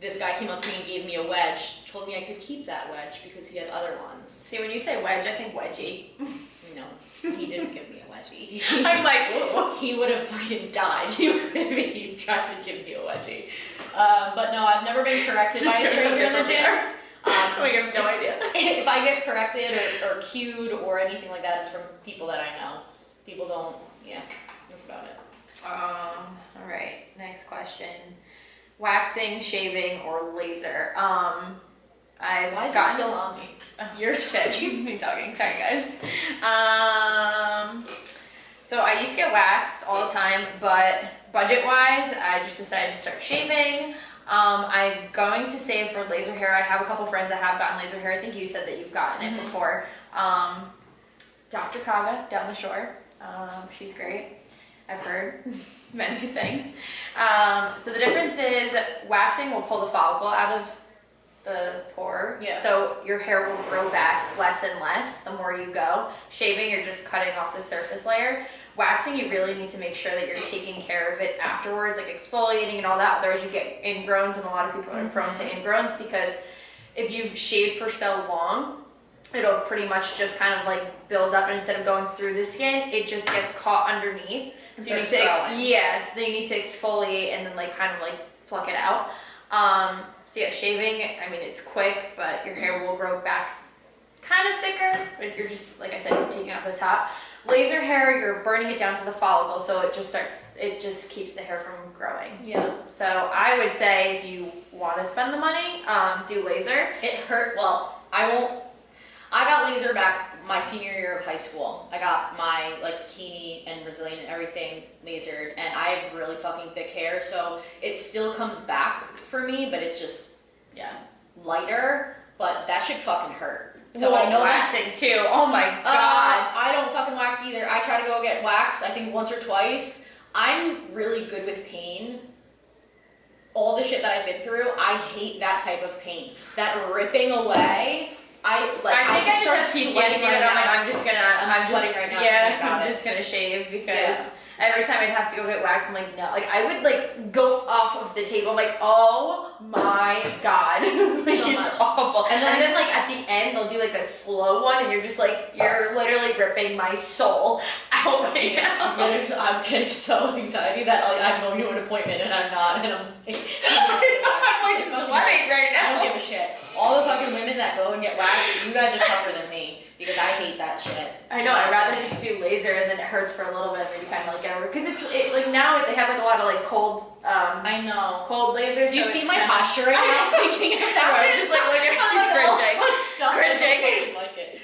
Speaker 1: This guy came up to me and gave me a wedge, told me I could keep that wedge because he had other ones.
Speaker 2: See, when you say wedge, I think wedgie.
Speaker 1: No, he didn't give me a wedgie.
Speaker 2: I'm like, ooh.
Speaker 1: He would have fucking died if he tried to give me a wedgie. But no, I've never been corrected by a stranger in the gym.
Speaker 2: I have no idea.
Speaker 1: If I get corrected or cued or anything like that, it's from people that I know. People don't, yeah, that's about it.
Speaker 2: All right, next question. Waxing, shaving, or laser?
Speaker 1: Why is it still on me?
Speaker 2: You're shit. Keep me talking. Sorry, guys. So I used to get waxed all the time, but budget-wise, I just decided to start shaving. I'm going to save for laser hair. I have a couple friends that have gotten laser hair. I think you said that you've gotten it before. Dr. Kaga down the shore. She's great. I've heard many good things. So the difference is waxing will pull the follicle out of the pore.
Speaker 1: Yeah.
Speaker 2: So your hair will grow back less and less the more you go. Shaving, you're just cutting off the surface layer. Waxing, you really need to make sure that you're taking care of it afterwards, like exfoliating and all that. Otherwise you get ingrowns, and a lot of people are prone to ingrowns because if you've shaved for so long, it'll pretty much just kind of like build up, and instead of going through the skin, it just gets caught underneath. So you need to, so you need to exfoliate and then like kind of like pluck it out. So yeah, shaving, I mean, it's quick, but your hair will grow back kind of thicker, but you're just, like I said, you're taking off the top. Laser hair, you're burning it down to the follicle, so it just keeps the hair from growing.
Speaker 1: Yeah.
Speaker 2: So I would say if you want to spend the money, do laser.
Speaker 1: It hurt, well, I got laser back my senior year of high school. I got my like bikini and Brazilian and everything lasered, and I have really fucking thick hair, so it still comes back for me, but it's just lighter. But that shit fucking hurt. So I know
Speaker 2: waxing too. Oh my god.
Speaker 1: I don't fucking wax either. I try to go get waxed, I think once or twice. I'm really good with pain. All the shit that I've been through, I hate that type of pain. That ripping away. I think I just have PTSD and I'm like, I'm sweating right now.
Speaker 2: Yeah, I'm just gonna shave because every time I'd have to go get waxed, I'm like, no. Like, I would like go off of the table. I'm like, oh my god. Like, it's awful. And then like at the end, they'll do like a slow one and you're just like, you're literally ripping my soul out right now.
Speaker 1: I'm getting so anxiety that like I'm going to an appointment and I'm not, and I'm like
Speaker 2: sweating right now.
Speaker 1: I don't give a shit. All the fucking women that go and get waxed, you guys are tougher than me because I hate that shit.
Speaker 2: I know. I'd rather just do laser and then it hurts for a little bit and then you kind of like get over it. Because it's like now they have like a lot of like cold.
Speaker 1: I know.
Speaker 2: Cold lasers.
Speaker 1: Do you see my posture right now? Thinking of that.
Speaker 2: Right, just like look at she's cringing.
Speaker 1: I like it.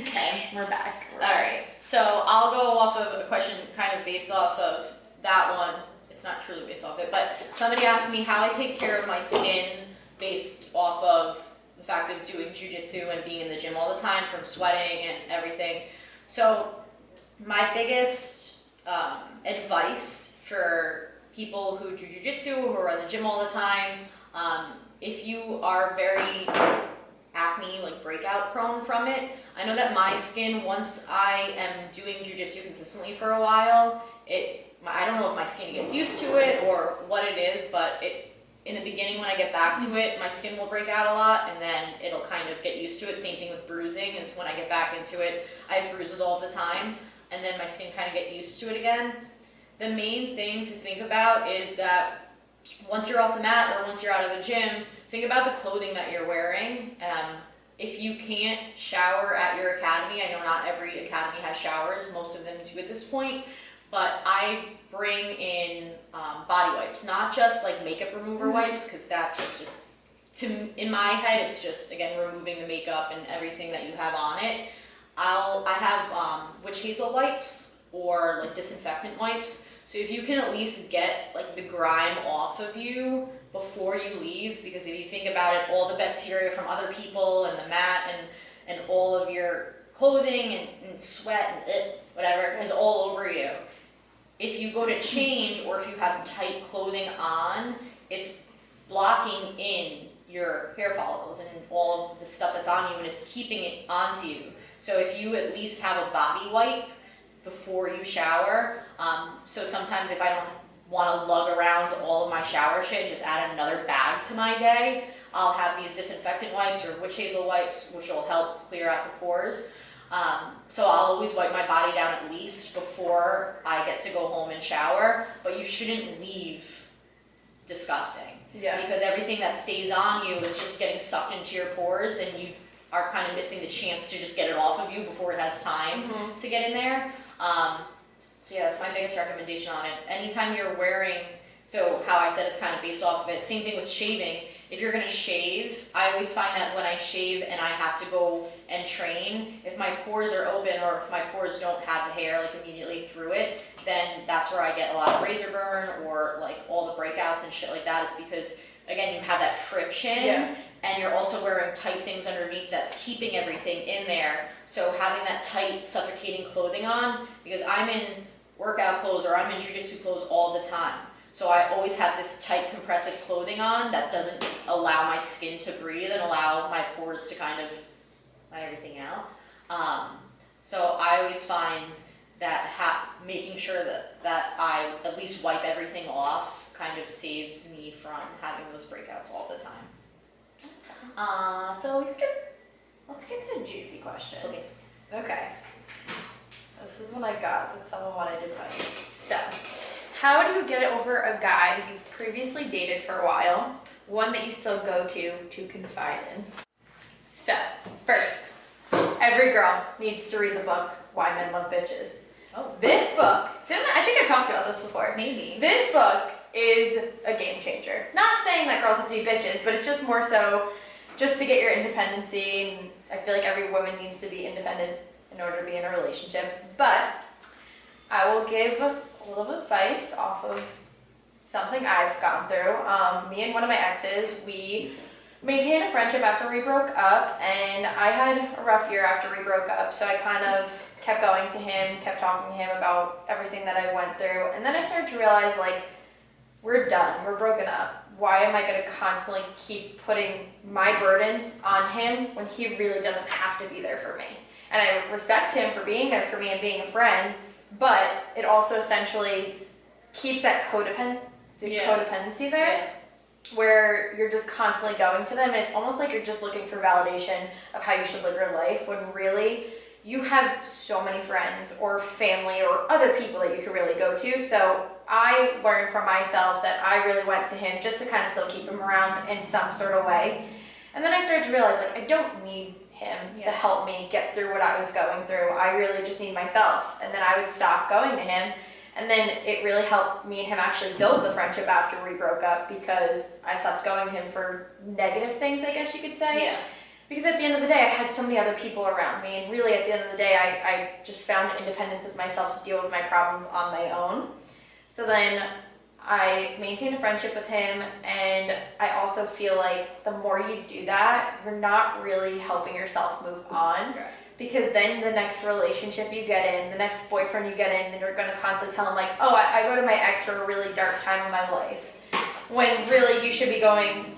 Speaker 2: Okay, we're back.
Speaker 1: All right. So I'll go off of a question kind of based off of that one. It's not truly based off it, but somebody asked me how I take care of my skin based off of the fact of doing jiu-jitsu and being in the gym all the time from sweating and everything. So my biggest advice for people who do jiu-jitsu, who are in the gym all the time, if you are very acne, like breakout prone from it, I know that my skin, once I am doing jiu-jitsu consistently for a while, I don't know if my skin gets used to it or what it is, but it's in the beginning when I get back to it, my skin will break out a lot and then it'll kind of get used to it. Same thing with bruising, is when I get back into it, I have bruises all the time and then my skin kind of get used to it again. The main thing to think about is that once you're off the mat or once you're out of the gym, think about the clothing that you're wearing. If you can't shower at your academy, I know not every academy has showers, most of them do at this point, but I bring in body wipes, not just like makeup remover wipes, because that's just, in my head, it's just, again, removing the makeup and everything that you have on it. I have witch hazel wipes or like disinfectant wipes. So if you can at least get like the grime off of you before you leave, because if you think about it, all the bacteria from other people and the mat and all of your clothing and sweat and whatever is all over you. If you go to change or if you have tight clothing on, it's blocking in your hair follicles and all of the stuff that's on you, and it's keeping it onto you. So if you at least have a body wipe before you shower, so sometimes if I don't want to lug around all of my shower shit and just add another bag to my day, I'll have these disinfectant wipes or witch hazel wipes, which will help clear out the pores. So I'll always wipe my body down at least before I get to go home and shower, but you shouldn't leave disgusting.
Speaker 2: Yeah.
Speaker 1: Because everything that stays on you is just getting sucked into your pores, and you are kind of missing the chance to just get it off of you before it has time to get in there. So yeah, that's my biggest recommendation on it. Anytime you're wearing, so how I said it's kind of based off of it, same thing with shaving. If you're gonna shave, I always find that when I shave and I have to go and train, if my pores are open or if my pores don't have the hair like immediately through it, then that's where I get a lot of razor burn or like all the breakouts and shit like that, is because again, you have that friction and you're also wearing tight things underneath that's keeping everything in there. So having that tight, suffocating clothing on, because I'm in workout clothes or I'm in jiu-jitsu clothes all the time. So I always have this tight compressive clothing on that doesn't allow my skin to breathe and allow my pores to kind of let everything out. So I always find that making sure that I at least wipe everything off kind of saves me from having those breakouts all the time. So
Speaker 2: Let's get to a juicy question.
Speaker 1: Okay.
Speaker 2: This is one I got that someone wanted advice. So, how do you get over a guy you've previously dated for a while, one that you still go to confide in? So, first, every girl needs to read the book, Why Men Love Bitches.
Speaker 1: Oh.
Speaker 2: This book, I think I've talked about this before.
Speaker 1: Maybe.
Speaker 2: This book is a game changer. Not saying that girls have to be bitches, but it's just more so just to get your independency. And I feel like every woman needs to be independent in order to be in a relationship. But I will give a little advice off of something I've gone through. Me and one of my exes, we maintained a friendship after we broke up, and I had a rough year after we broke up, so I kind of kept going to him, kept talking to him about everything that I went through, and then I started to realize, like, we're done, we're broken up. Why am I going to constantly keep putting my burdens on him when he really doesn't have to be there for me? And I respect him for being there for me and being a friend, but it also essentially keeps that codependency there, where you're just constantly going to them, and it's almost like you're just looking for validation of how you should live your life, when really you have so many friends or family or other people that you could really go to. So I learned from myself that I really went to him just to kind of still keep him around in some sort of way. And then I started to realize, like, I don't need him to help me get through what I was going through. I really just need myself. And then I would stop going to him. And then it really helped me and him actually build the friendship after we broke up, because I stopped going to him for negative things, I guess you could say.
Speaker 1: Yeah.
Speaker 2: Because at the end of the day, I had so many other people around me. And really, at the end of the day, I just found independence with myself to deal with my problems on my own. So then I maintained a friendship with him, and I also feel like the more you do that, you're not really helping yourself move on.
Speaker 1: Right.
Speaker 2: Because then the next relationship you get in, the next boyfriend you get in, and you're going to constantly tell him, like, oh, I go to my ex for a really dark time in my life. When really you should be going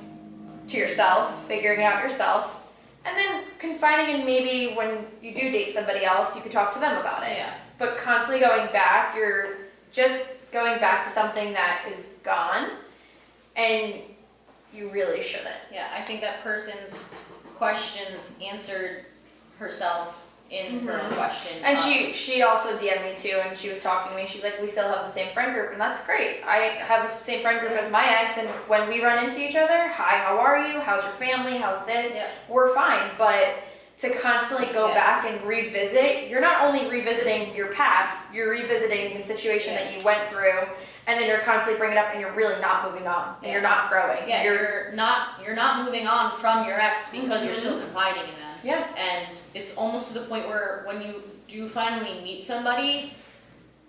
Speaker 2: to yourself, figuring out yourself, and then confiding in maybe when you do date somebody else, you could talk to them about it.
Speaker 1: Yeah.
Speaker 2: But constantly going back, you're just going back to something that is gone, and you really shouldn't.
Speaker 1: Yeah, I think that person's questions answered herself in her own question.
Speaker 2: And she also DM'd me too, and she was talking to me. She's like, we still have the same friend group, and that's great. I have the same friend group as my ex, and when we run into each other, hi, how are you? How's your family? How's this?
Speaker 1: Yeah.
Speaker 2: We're fine. But to constantly go back and revisit, you're not only revisiting your past, you're revisiting the situation that you went through, and then you're constantly bringing it up, and you're really not moving on, and you're not growing.
Speaker 1: Yeah, you're not moving on from your ex because you're still confiding in them.
Speaker 2: Yeah.
Speaker 1: And it's almost to the point where when you do finally meet somebody,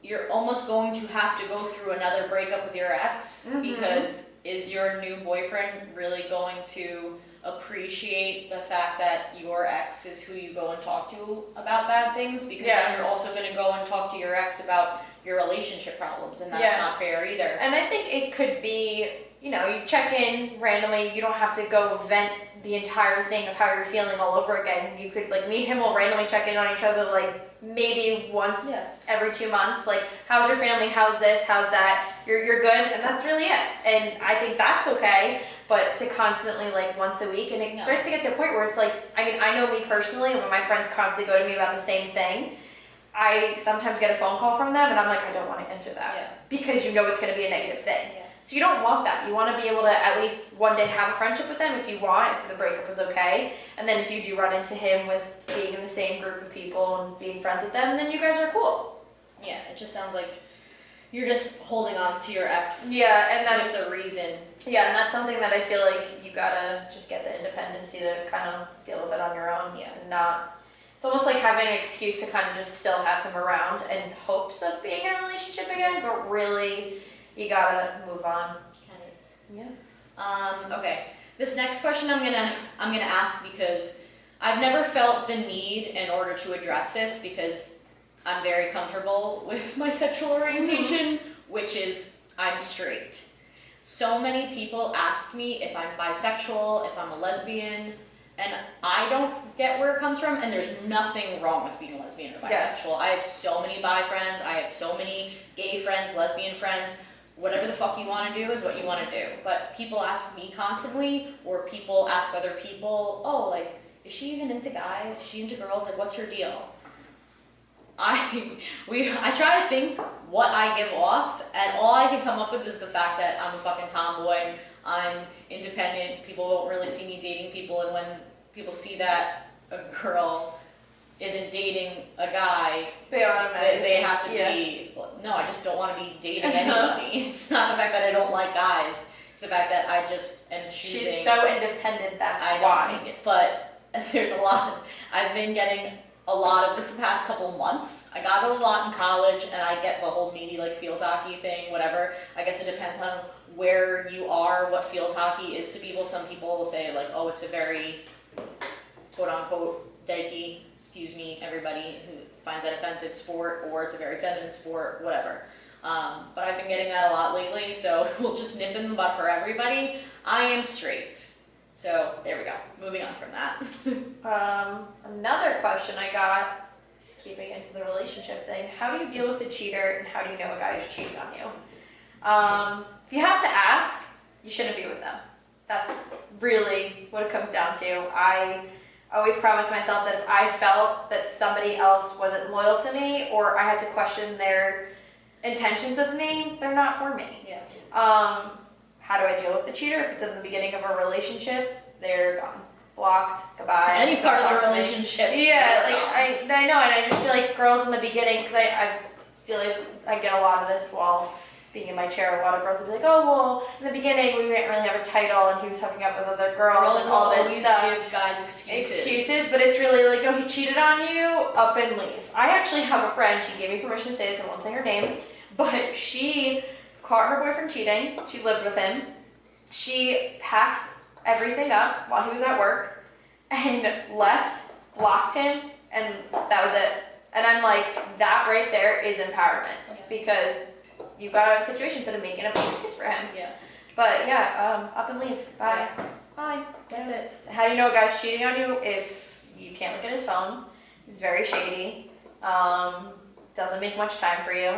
Speaker 1: you're almost going to have to go through another breakup with your ex, because is your new boyfriend really going to appreciate the fact that your ex is who you go and talk to about bad things? Because then you're also going to go and talk to your ex about your relationship problems, and that's not fair either.
Speaker 2: And I think it could be, you know, you check in randomly, you don't have to go vent the entire thing of how you're feeling all over again. You could like meet him, we'll randomly check in on each other like maybe once every 2 months, like how's your family, how's this, how's that, you're good, and that's really it. And I think that's okay, but to constantly like once a week, and it starts to get to a point where it's like, I mean, I know me personally, when my friends constantly go to me about the same thing, I sometimes get a phone call from them and I'm like, I don't want to answer that because you know it's going to be a negative thing. So you don't want that. You want to be able to at least one day have a friendship with them if you want, if the breakup was okay. And then if you do run into him with being in the same group of people and being friends with them, then you guys are cool.
Speaker 1: Yeah, it just sounds like you're just holding on to your ex.
Speaker 2: Yeah, and that's
Speaker 1: with the reason.
Speaker 2: Yeah, and that's something that I feel like you gotta just get the independency to kind of deal with it on your own.
Speaker 1: Yeah.
Speaker 2: And not, it's almost like having an excuse to kind of just still have him around in hopes of being in a relationship again, but really you gotta move on. Yeah.
Speaker 1: Okay. This next question I'm gonna ask because I've never felt the need in order to address this, because I'm very comfortable with my sexual orientation, which is I'm straight. So many people ask me if I'm bisexual, if I'm a lesbian, and I don't get where it comes from, and there's nothing wrong with being a lesbian or bisexual. I have so many bi friends, I have so many gay friends, lesbian friends. Whatever the fuck you want to do is what you want to do. But people ask me constantly, or people ask other people, oh, like, is she even into guys? Is she into girls? Like, what's her deal? I try to think what I give off, and all I can come up with is the fact that I'm a fucking tomboy, I'm independent, people don't really see me dating people, and when people see that a girl isn't dating a guy,
Speaker 2: they automatically
Speaker 1: they have to be, no, I just don't want to be dating anybody. It's not the fact that I don't like guys, it's the fact that I just am choosing.
Speaker 2: She's so independent, that's
Speaker 1: why. I don't think it, but there's a lot, I've been getting a lot of this the past couple months. I got it a lot in college, and I get the whole maybe like field hockey thing, whatever. I guess it depends on where you are, what field hockey is to people. Some people will say like, oh, it's a very quote unquote dykey, excuse me, everybody who finds that offensive sport, or it's a very feminine sport, whatever. But I've been getting that a lot lately, so we'll just nip in the bud for everybody. I am straight. So there we go. Moving on from that.
Speaker 2: Another question I got, is keeping into the relationship thing. How do you deal with a cheater, and how do you know a guy is cheating on you? If you have to ask, you shouldn't be with them. That's really what it comes down to. I always promise myself that if I felt that somebody else wasn't loyal to me, or I had to question their intentions with me, they're not for me.
Speaker 1: Yeah.
Speaker 2: How do I deal with the cheater? If it's in the beginning of a relationship, they're gone. Blocked, goodbye.
Speaker 1: Any part of the relationship.
Speaker 2: Yeah, like I know, and I just feel like girls in the beginning, because I feel like I get a lot of this while being in my chair. A lot of girls will be like, oh, well, in the beginning we didn't really have a title, and he was hooking up with other girls and all this stuff.
Speaker 1: Girls give guys excuses.
Speaker 2: But it's really like, no, he cheated on you, up and leave. I actually have a friend, she gave me permission to say this, I won't say her name, but she caught her boyfriend cheating. She lived with him. She packed everything up while he was at work and left, blocked him, and that was it. And I'm like, that right there is empowerment, because you got out of a situation instead of making up an excuse for him.
Speaker 1: Yeah.
Speaker 2: But yeah, up and leave. Bye.
Speaker 1: Yeah. Bye. That's it.
Speaker 2: How do you know a guy's cheating on you? If you can't look at his phone, he's very shady, doesn't make much time for you.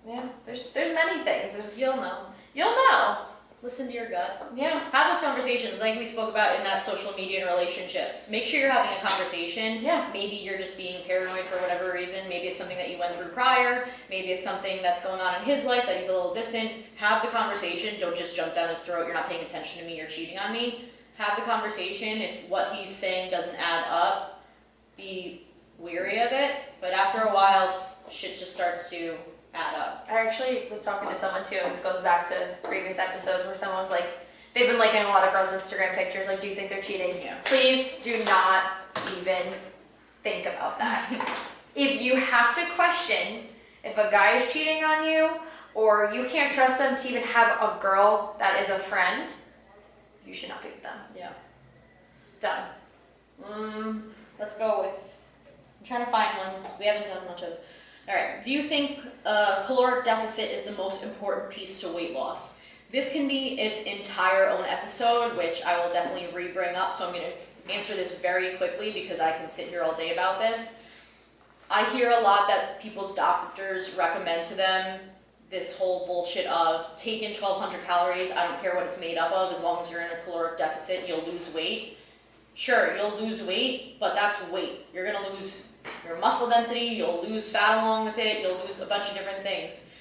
Speaker 2: Yeah, there's many things.
Speaker 1: You'll know.
Speaker 2: You'll know.
Speaker 1: Listen to your gut.
Speaker 2: Yeah.
Speaker 1: Have those conversations like we spoke about in that social media and relationships. Make sure you're having a conversation.
Speaker 2: Yeah.
Speaker 1: Maybe you're just being paranoid for whatever reason. Maybe it's something that you went through prior. Maybe it's something that's going on in his life that he's a little distant. Have the conversation. Don't just jump down his throat. You're not paying attention to me. You're cheating on me. Have the conversation. If what he's saying doesn't add up, be weary of it. But after a while, shit just starts to add up.
Speaker 2: I actually was talking to someone too, and this goes back to previous episodes where someone was like, they've been liking a lot of girls' Instagram pictures, like, do you think they're cheating?
Speaker 1: Yeah.
Speaker 2: Please do not even think about that. If you have to question if if a guy is cheating on you, or you can't trust them to even have a girl that is a friend, you should not be with them.
Speaker 1: Yeah.
Speaker 2: Done.
Speaker 1: Let's go with, I'm trying to find one we haven't done much of. All right, do you think caloric deficit is the most important piece to weight loss? This can be its entire own episode, which I will definitely re-bring up, so I'm going to answer this very quickly because I can sit here all day about this. I hear a lot that people's doctors recommend to them this whole bullshit of take in 1,200 calories, I don't care what it's made up of, as long as you're in a caloric deficit, you'll lose weight. Sure, you'll lose weight, but that's weight. You're going to lose your muscle density, you'll lose fat along with it, you'll lose a bunch of different things.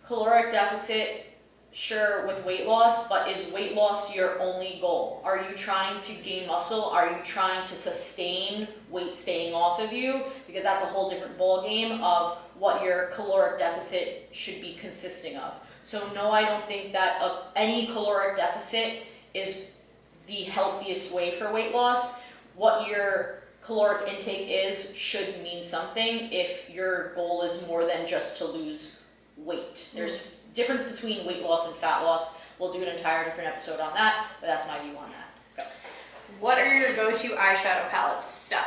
Speaker 1: Caloric deficit, sure, with weight loss, but is weight loss your only goal? Are you trying to gain muscle? Are you trying to sustain weight staying off of you? Because that's a whole different ball game of what your caloric deficit should be consisting of. So no, I don't think that any caloric deficit is the healthiest way for weight loss. What your caloric intake is should mean something if your goal is more than just to lose weight. There's difference between weight loss and fat loss. We'll do an entire different episode on that, but that's my view on that. Go.
Speaker 2: What are your go-to eyeshadow palettes? So,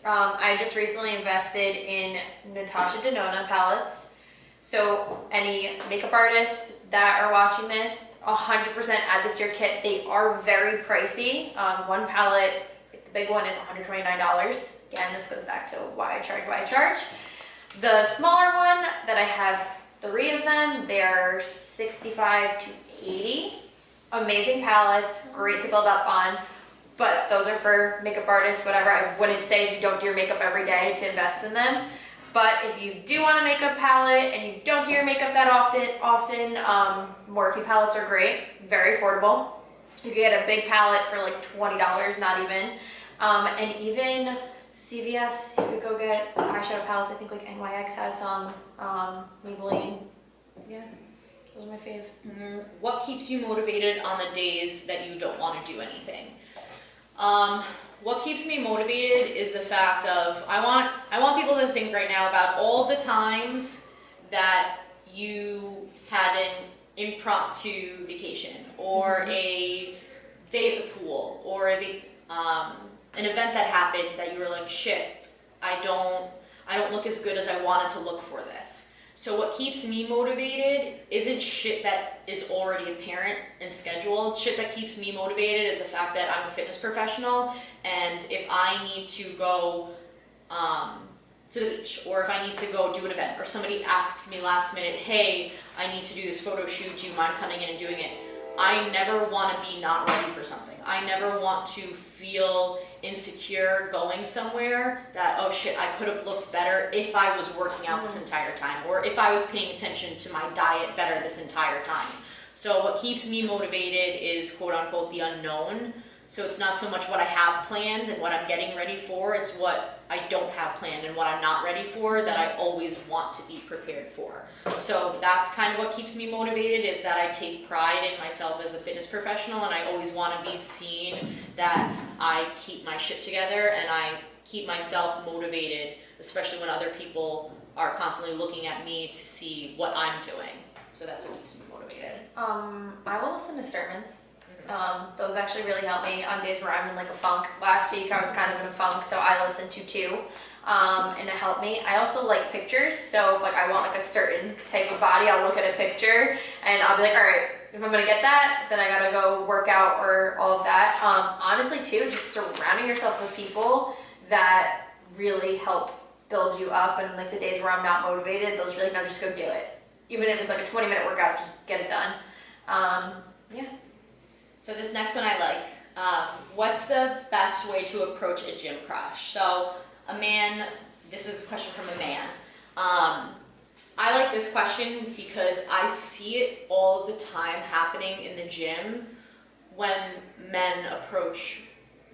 Speaker 2: I just recently invested in Natasha Denona palettes. So any makeup artists that are watching this, 100% add this to your kit. They are very pricey. One palette, the big one, is $129. Again, this goes back to why I charge. The smaller one that I have 3 of them, they're $65 to $80. Amazing palettes, great to build up on, but those are for makeup artists, whatever. I wouldn't say if you don't do your makeup every day to invest in them. But if you do want a makeup palette and you don't do your makeup that often, Morphe palettes are great, very affordable. You can get a big palette for like $20, not even. And even CVS, you could go get eyeshadow palettes. I think like NYX has some, Maybelline. Yeah, those are my fave.
Speaker 1: What keeps you motivated on the days that you don't want to do anything? What keeps me motivated is the fact of I want people to think right now about all the times that you had an impromptu vacation or a day at the pool or an event that happened that you were like, shit, I don't look as good as I wanted to look for this. So what keeps me motivated isn't shit that is already apparent and scheduled. Shit that keeps me motivated is the fact that I'm a fitness professional, and if I need to go to the beach, or if I need to go do an event, or somebody asks me last minute, hey, I need to do this photo shoot, do you mind coming in and doing it? I never want to be not ready for something. I never want to feel insecure going somewhere that, oh shit, I could have looked better if I was working out this entire time, or if I was paying attention to my diet better this entire time. So what keeps me motivated is quote unquote the unknown. So it's not so much what I have planned and what I'm getting ready for, it's what I don't have planned and what I'm not ready for that I always want to be prepared for. So that's kind of what keeps me motivated, is that I take pride in myself as a fitness professional, and I always want to be seen that I keep my shit together and I keep myself motivated, especially when other people are constantly looking at me to see what I'm doing. So that's what keeps me motivated.
Speaker 2: I will listen to sermons. Those actually really help me on days where I'm in like a funk. Last week I was kind of in a funk, so I listened to 2, and it helped me. I also like pictures, so if like I want like a certain type of body, I'll look at a picture and I'll be like, all right, if I'm gonna get that, then I gotta go work out or all of that. Honestly too, just surrounding yourself with people that really help build you up, and like the days where I'm not motivated, they'll just be like, no, just go do it. Even if it's like a 20-minute workout, just get it done. Yeah.
Speaker 1: So this next one I like. What's the best way to approach a gym crush? So a man, this is a question from a man. I like this question because I see it all of the time happening in the gym when men approach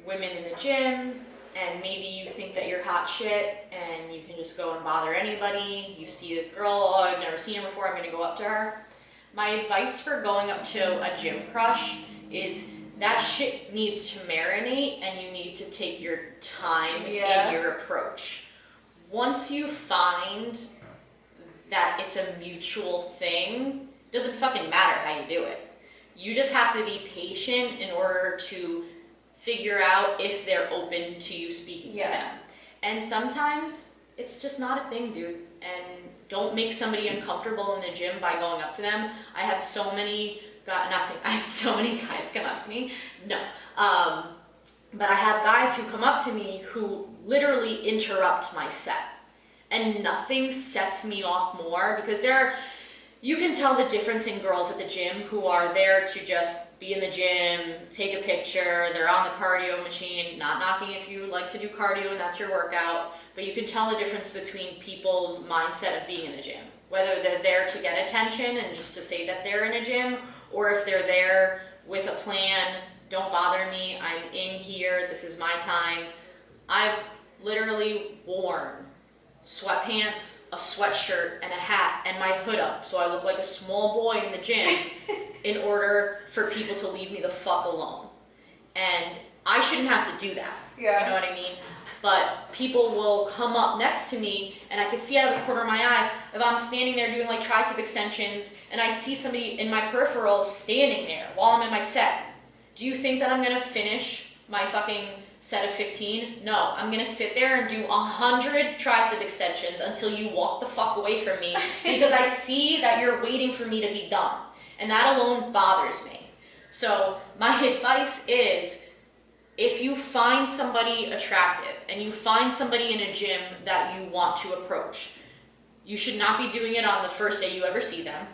Speaker 1: women in the gym, and maybe you think that you're hot shit and you can just go and bother anybody. You see a girl, oh, I've never seen her before, I'm gonna go up to her. My advice for going up to a gym crush is that shit needs to marinate, and you need to take your time in your approach. Once you find that it's a mutual thing. It doesn't fucking matter how you do it. You just have to be patient in order to figure out if they're open to you speaking to them. And sometimes it's just not a thing, dude. And don't make somebody uncomfortable in the gym by going up to them. I have so many guys come up to me. No. But I have guys who come up to me who literally interrupt my set. And nothing sets me off more because you can tell the difference in girls at the gym who are there to just be in the gym, take a picture, they're on the cardio machine, not knocking if you like to do cardio and that's your workout, but you can tell the difference between people's mindset of being in the gym. Whether they're there to get attention and just to say that they're in a gym, or if they're there with a plan, don't bother me, I'm in here, this is my time. I've literally worn sweatpants, a sweatshirt, and a hat, and my hood up, so I look like a small boy in the gym in order for people to leave me the fuck alone. And I shouldn't have to do that, you know what I mean? But people will come up next to me, and I can see out of the corner of my eye, if I'm standing there doing like tricep extensions, and I see somebody in my peripheral standing there while I'm in my set, do you think that I'm gonna finish my fucking set of 15? No, I'm gonna sit there and do 100 tricep extensions until you walk the fuck away from me because I see that you're waiting for me to be done. And that alone bothers me. So my advice is, if you find somebody attractive and you find somebody in a gym that you want to approach, you should not be doing it on the first day you ever see them.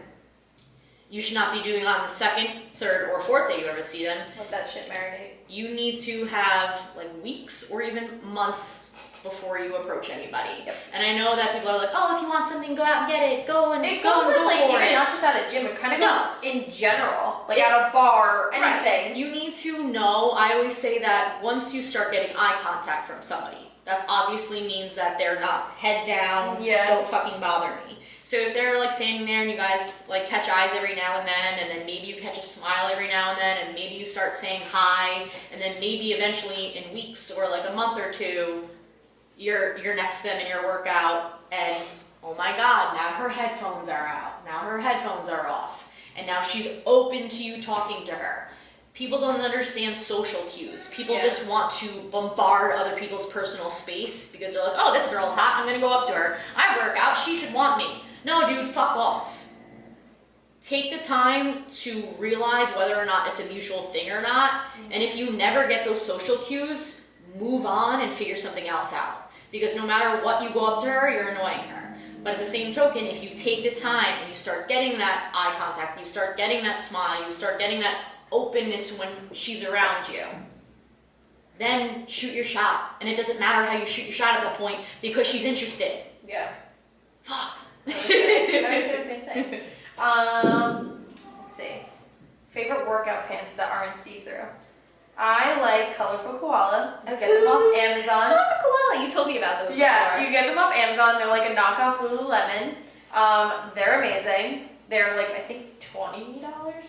Speaker 1: You should not be doing it on the second, third, or fourth day you ever see them.
Speaker 2: Let that shit marinate.
Speaker 1: You need to have like weeks or even months before you approach anybody.
Speaker 2: Yep.
Speaker 1: And I know that people are like, oh, if you want something, go out and get it. Go and
Speaker 2: it
Speaker 1: go
Speaker 2: goes
Speaker 1: and
Speaker 2: with
Speaker 1: go
Speaker 2: like
Speaker 1: for
Speaker 2: even
Speaker 1: it.
Speaker 2: not just at a gym, it kind of goes in general, like at a bar, anything.
Speaker 1: Right. You need to know, I always say that once you start getting eye contact from somebody, that obviously means that they're not head down, don't fucking bother me. So if they're like standing there and you guys like catch eyes every now and then maybe you catch a smile every now and then, and maybe you start saying hi, and then maybe eventually in weeks or like a month or two, you're next to them in your workout, and oh my God, now her headphones are out, now her headphones are off, and now she's open to you talking to her. People don't understand social cues. People just want to bombard other people's personal space because they're like, oh, this girl's hot, I'm gonna go up to her. I work out, she should want me. No, dude, fuck off. Take the time to realize whether or not it's a mutual thing or not, and if you never get those social cues, move on and figure something else out. Because no matter what you go up to her, you're annoying her. But at the same token, if you take the time and you start getting that eye contact, you start getting that smile, you start getting that openness when she's around you, then shoot your shot. And it doesn't matter how you shoot your shot at that point because she's interested.
Speaker 2: Yeah.
Speaker 1: Fuck.
Speaker 2: I would say the same thing. Let's see. Favorite workout pants that aren't see-through. I like Colorful Koala. I get them off Amazon.
Speaker 1: Colorful Koala, you told me about those
Speaker 2: Yeah,
Speaker 1: before.
Speaker 2: you get them off Amazon. They're like a knockoff Lululemon. They're amazing. They're like, I think $20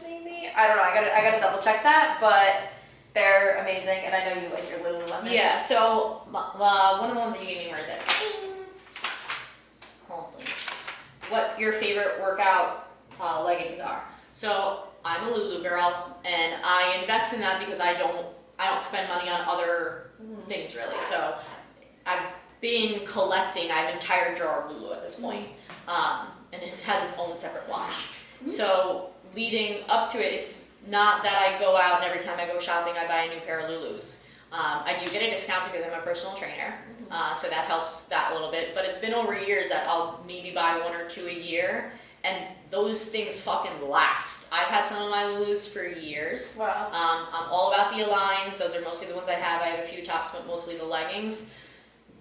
Speaker 2: maybe. I don't know. I gotta double check that, but they're amazing. And I know you like your Lululemons.
Speaker 1: Yeah. So one of the ones that you gave me, where is it? Hold on, please. What your favorite workout leggings are? So I'm a Lulu girl, and I invest in that because I don't spend money on other things really. So I've been collecting. I have an entire drawer of Lulu at this point, and it has its own separate wash. So leading up to it, it's not that I go out and every time I go shopping I buy a new pair of Lulus. I do get a discount because I'm a personal trainer, so that helps that a little bit. But it's been over years that I'll maybe buy one or two a year, and those things fucking last. I've had some of my Lulus for years.
Speaker 2: Wow.
Speaker 1: I'm all about the Aligns. Those are mostly the ones I have. I have a few tops, but mostly the leggings.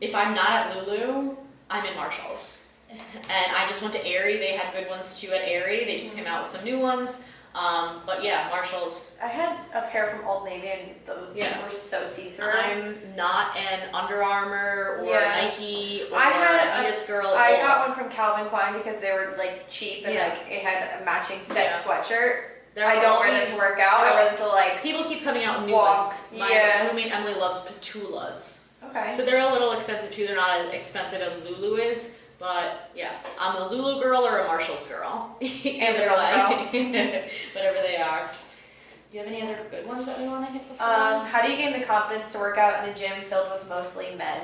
Speaker 1: If I'm not at Lulu, I'm in Marshalls. And I just went to Aerie. They had good ones too at Aerie. They just came out with some new ones. But yeah, Marshalls.
Speaker 2: I had a pair from Old Navy, and those were so see-through.
Speaker 1: I'm not an Under Armour or Nike or Adidas girl.
Speaker 2: I got one from Calvin Klein because they were like cheap and like it had a matching set sweatshirt. I don't wear them to work out. I wear them to like
Speaker 1: people keep coming out with new
Speaker 2: walk.
Speaker 1: ones. My roommate Emily loves Patulas.
Speaker 2: Okay.
Speaker 1: So they're a little expensive too. They're not as expensive as Lulu is, But yeah, I'm a Lulu girl or a Marshalls girl. Either
Speaker 2: Amazon
Speaker 1: way, whatever they are. Do you have any other good ones that we want to hit before?
Speaker 2: How do you gain the confidence to work out in a gym filled with mostly men?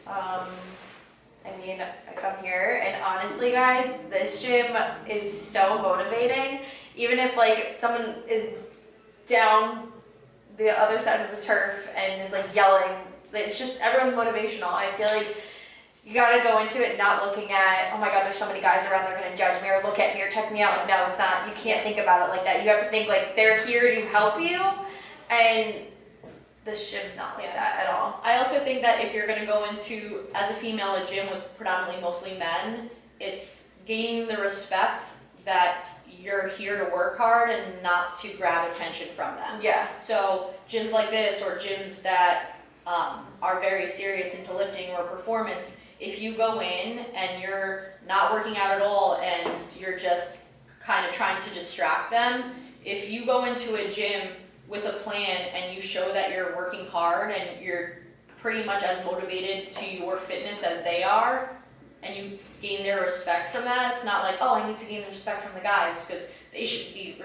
Speaker 2: I mean, I come here and honestly, guys, this gym is so motivating. Even if like someone is down the other side of the turf and is like yelling, it's just everyone's motivational. I feel like you gotta go into it not looking at, oh my god, there's so many guys around, they're gonna judge me or look at me or check me out. Like, no, it's not. You can't think about it like that. You have to think like they're here to help you, and this gym's not like that at all.
Speaker 1: I also think that if you're gonna go into, as a female, a gym with predominantly mostly men, it's gaining the respect that you're here to work hard and not to grab attention from them.
Speaker 2: Yeah.
Speaker 1: So gyms like this or gyms that are very serious into lifting or performance, if you go in and you're not working out at all and you're just kind of trying to distract them, if you go into a gym with a plan and you show that you're working hard and you're pretty much as motivated to your fitness as they are, and you gain their respect from that, it's not like, oh, I need to gain the respect from the guys, because they should be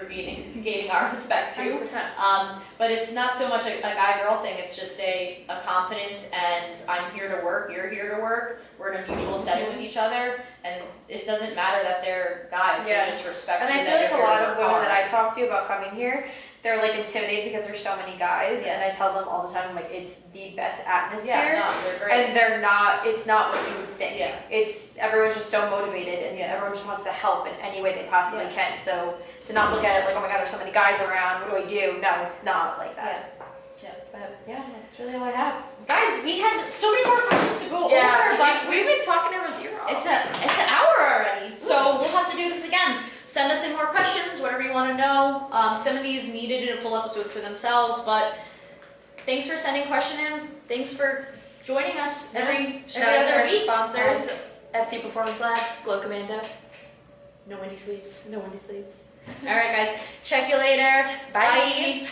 Speaker 1: gaining our respect too.
Speaker 2: 100%.
Speaker 1: But it's not so much a guy-girl thing, it's just a confidence, and I'm here to work, you're here to work, we're in a mutual setting with each other, and it doesn't matter that they're guys, they just respect you.
Speaker 2: And I feel like a lot of women that I talk to about coming here, they're like intimidated because there's so many guys, and I tell them all the time, I'm like, it's the best atmosphere.
Speaker 1: Yeah, no, they're great.
Speaker 2: And they're not, it's not what you would think.
Speaker 1: Yeah.
Speaker 2: It's, everyone's just so motivated, and everyone just wants to help in any way they possibly can. So to not look at it like, oh my god, there's so many guys around, what do I do? No, it's not like that. But yeah, that's really all I have.
Speaker 1: Guys, we had so many more questions to go over,
Speaker 2: but we've been talking about zero.
Speaker 1: It's an hour already, so we'll have to do this again. Send us in more questions, whatever you want to know. Some of these needed a full episode for themselves, but thanks for sending questions in. Thanks for joining us every other week.
Speaker 2: Sponsors, FT Performance Labs, Glow Commando.
Speaker 1: No windy sleeves.
Speaker 2: No Wendy sleeps.
Speaker 1: All right, guys. Check you later.
Speaker 2: Bye.
Speaker 1: Bye.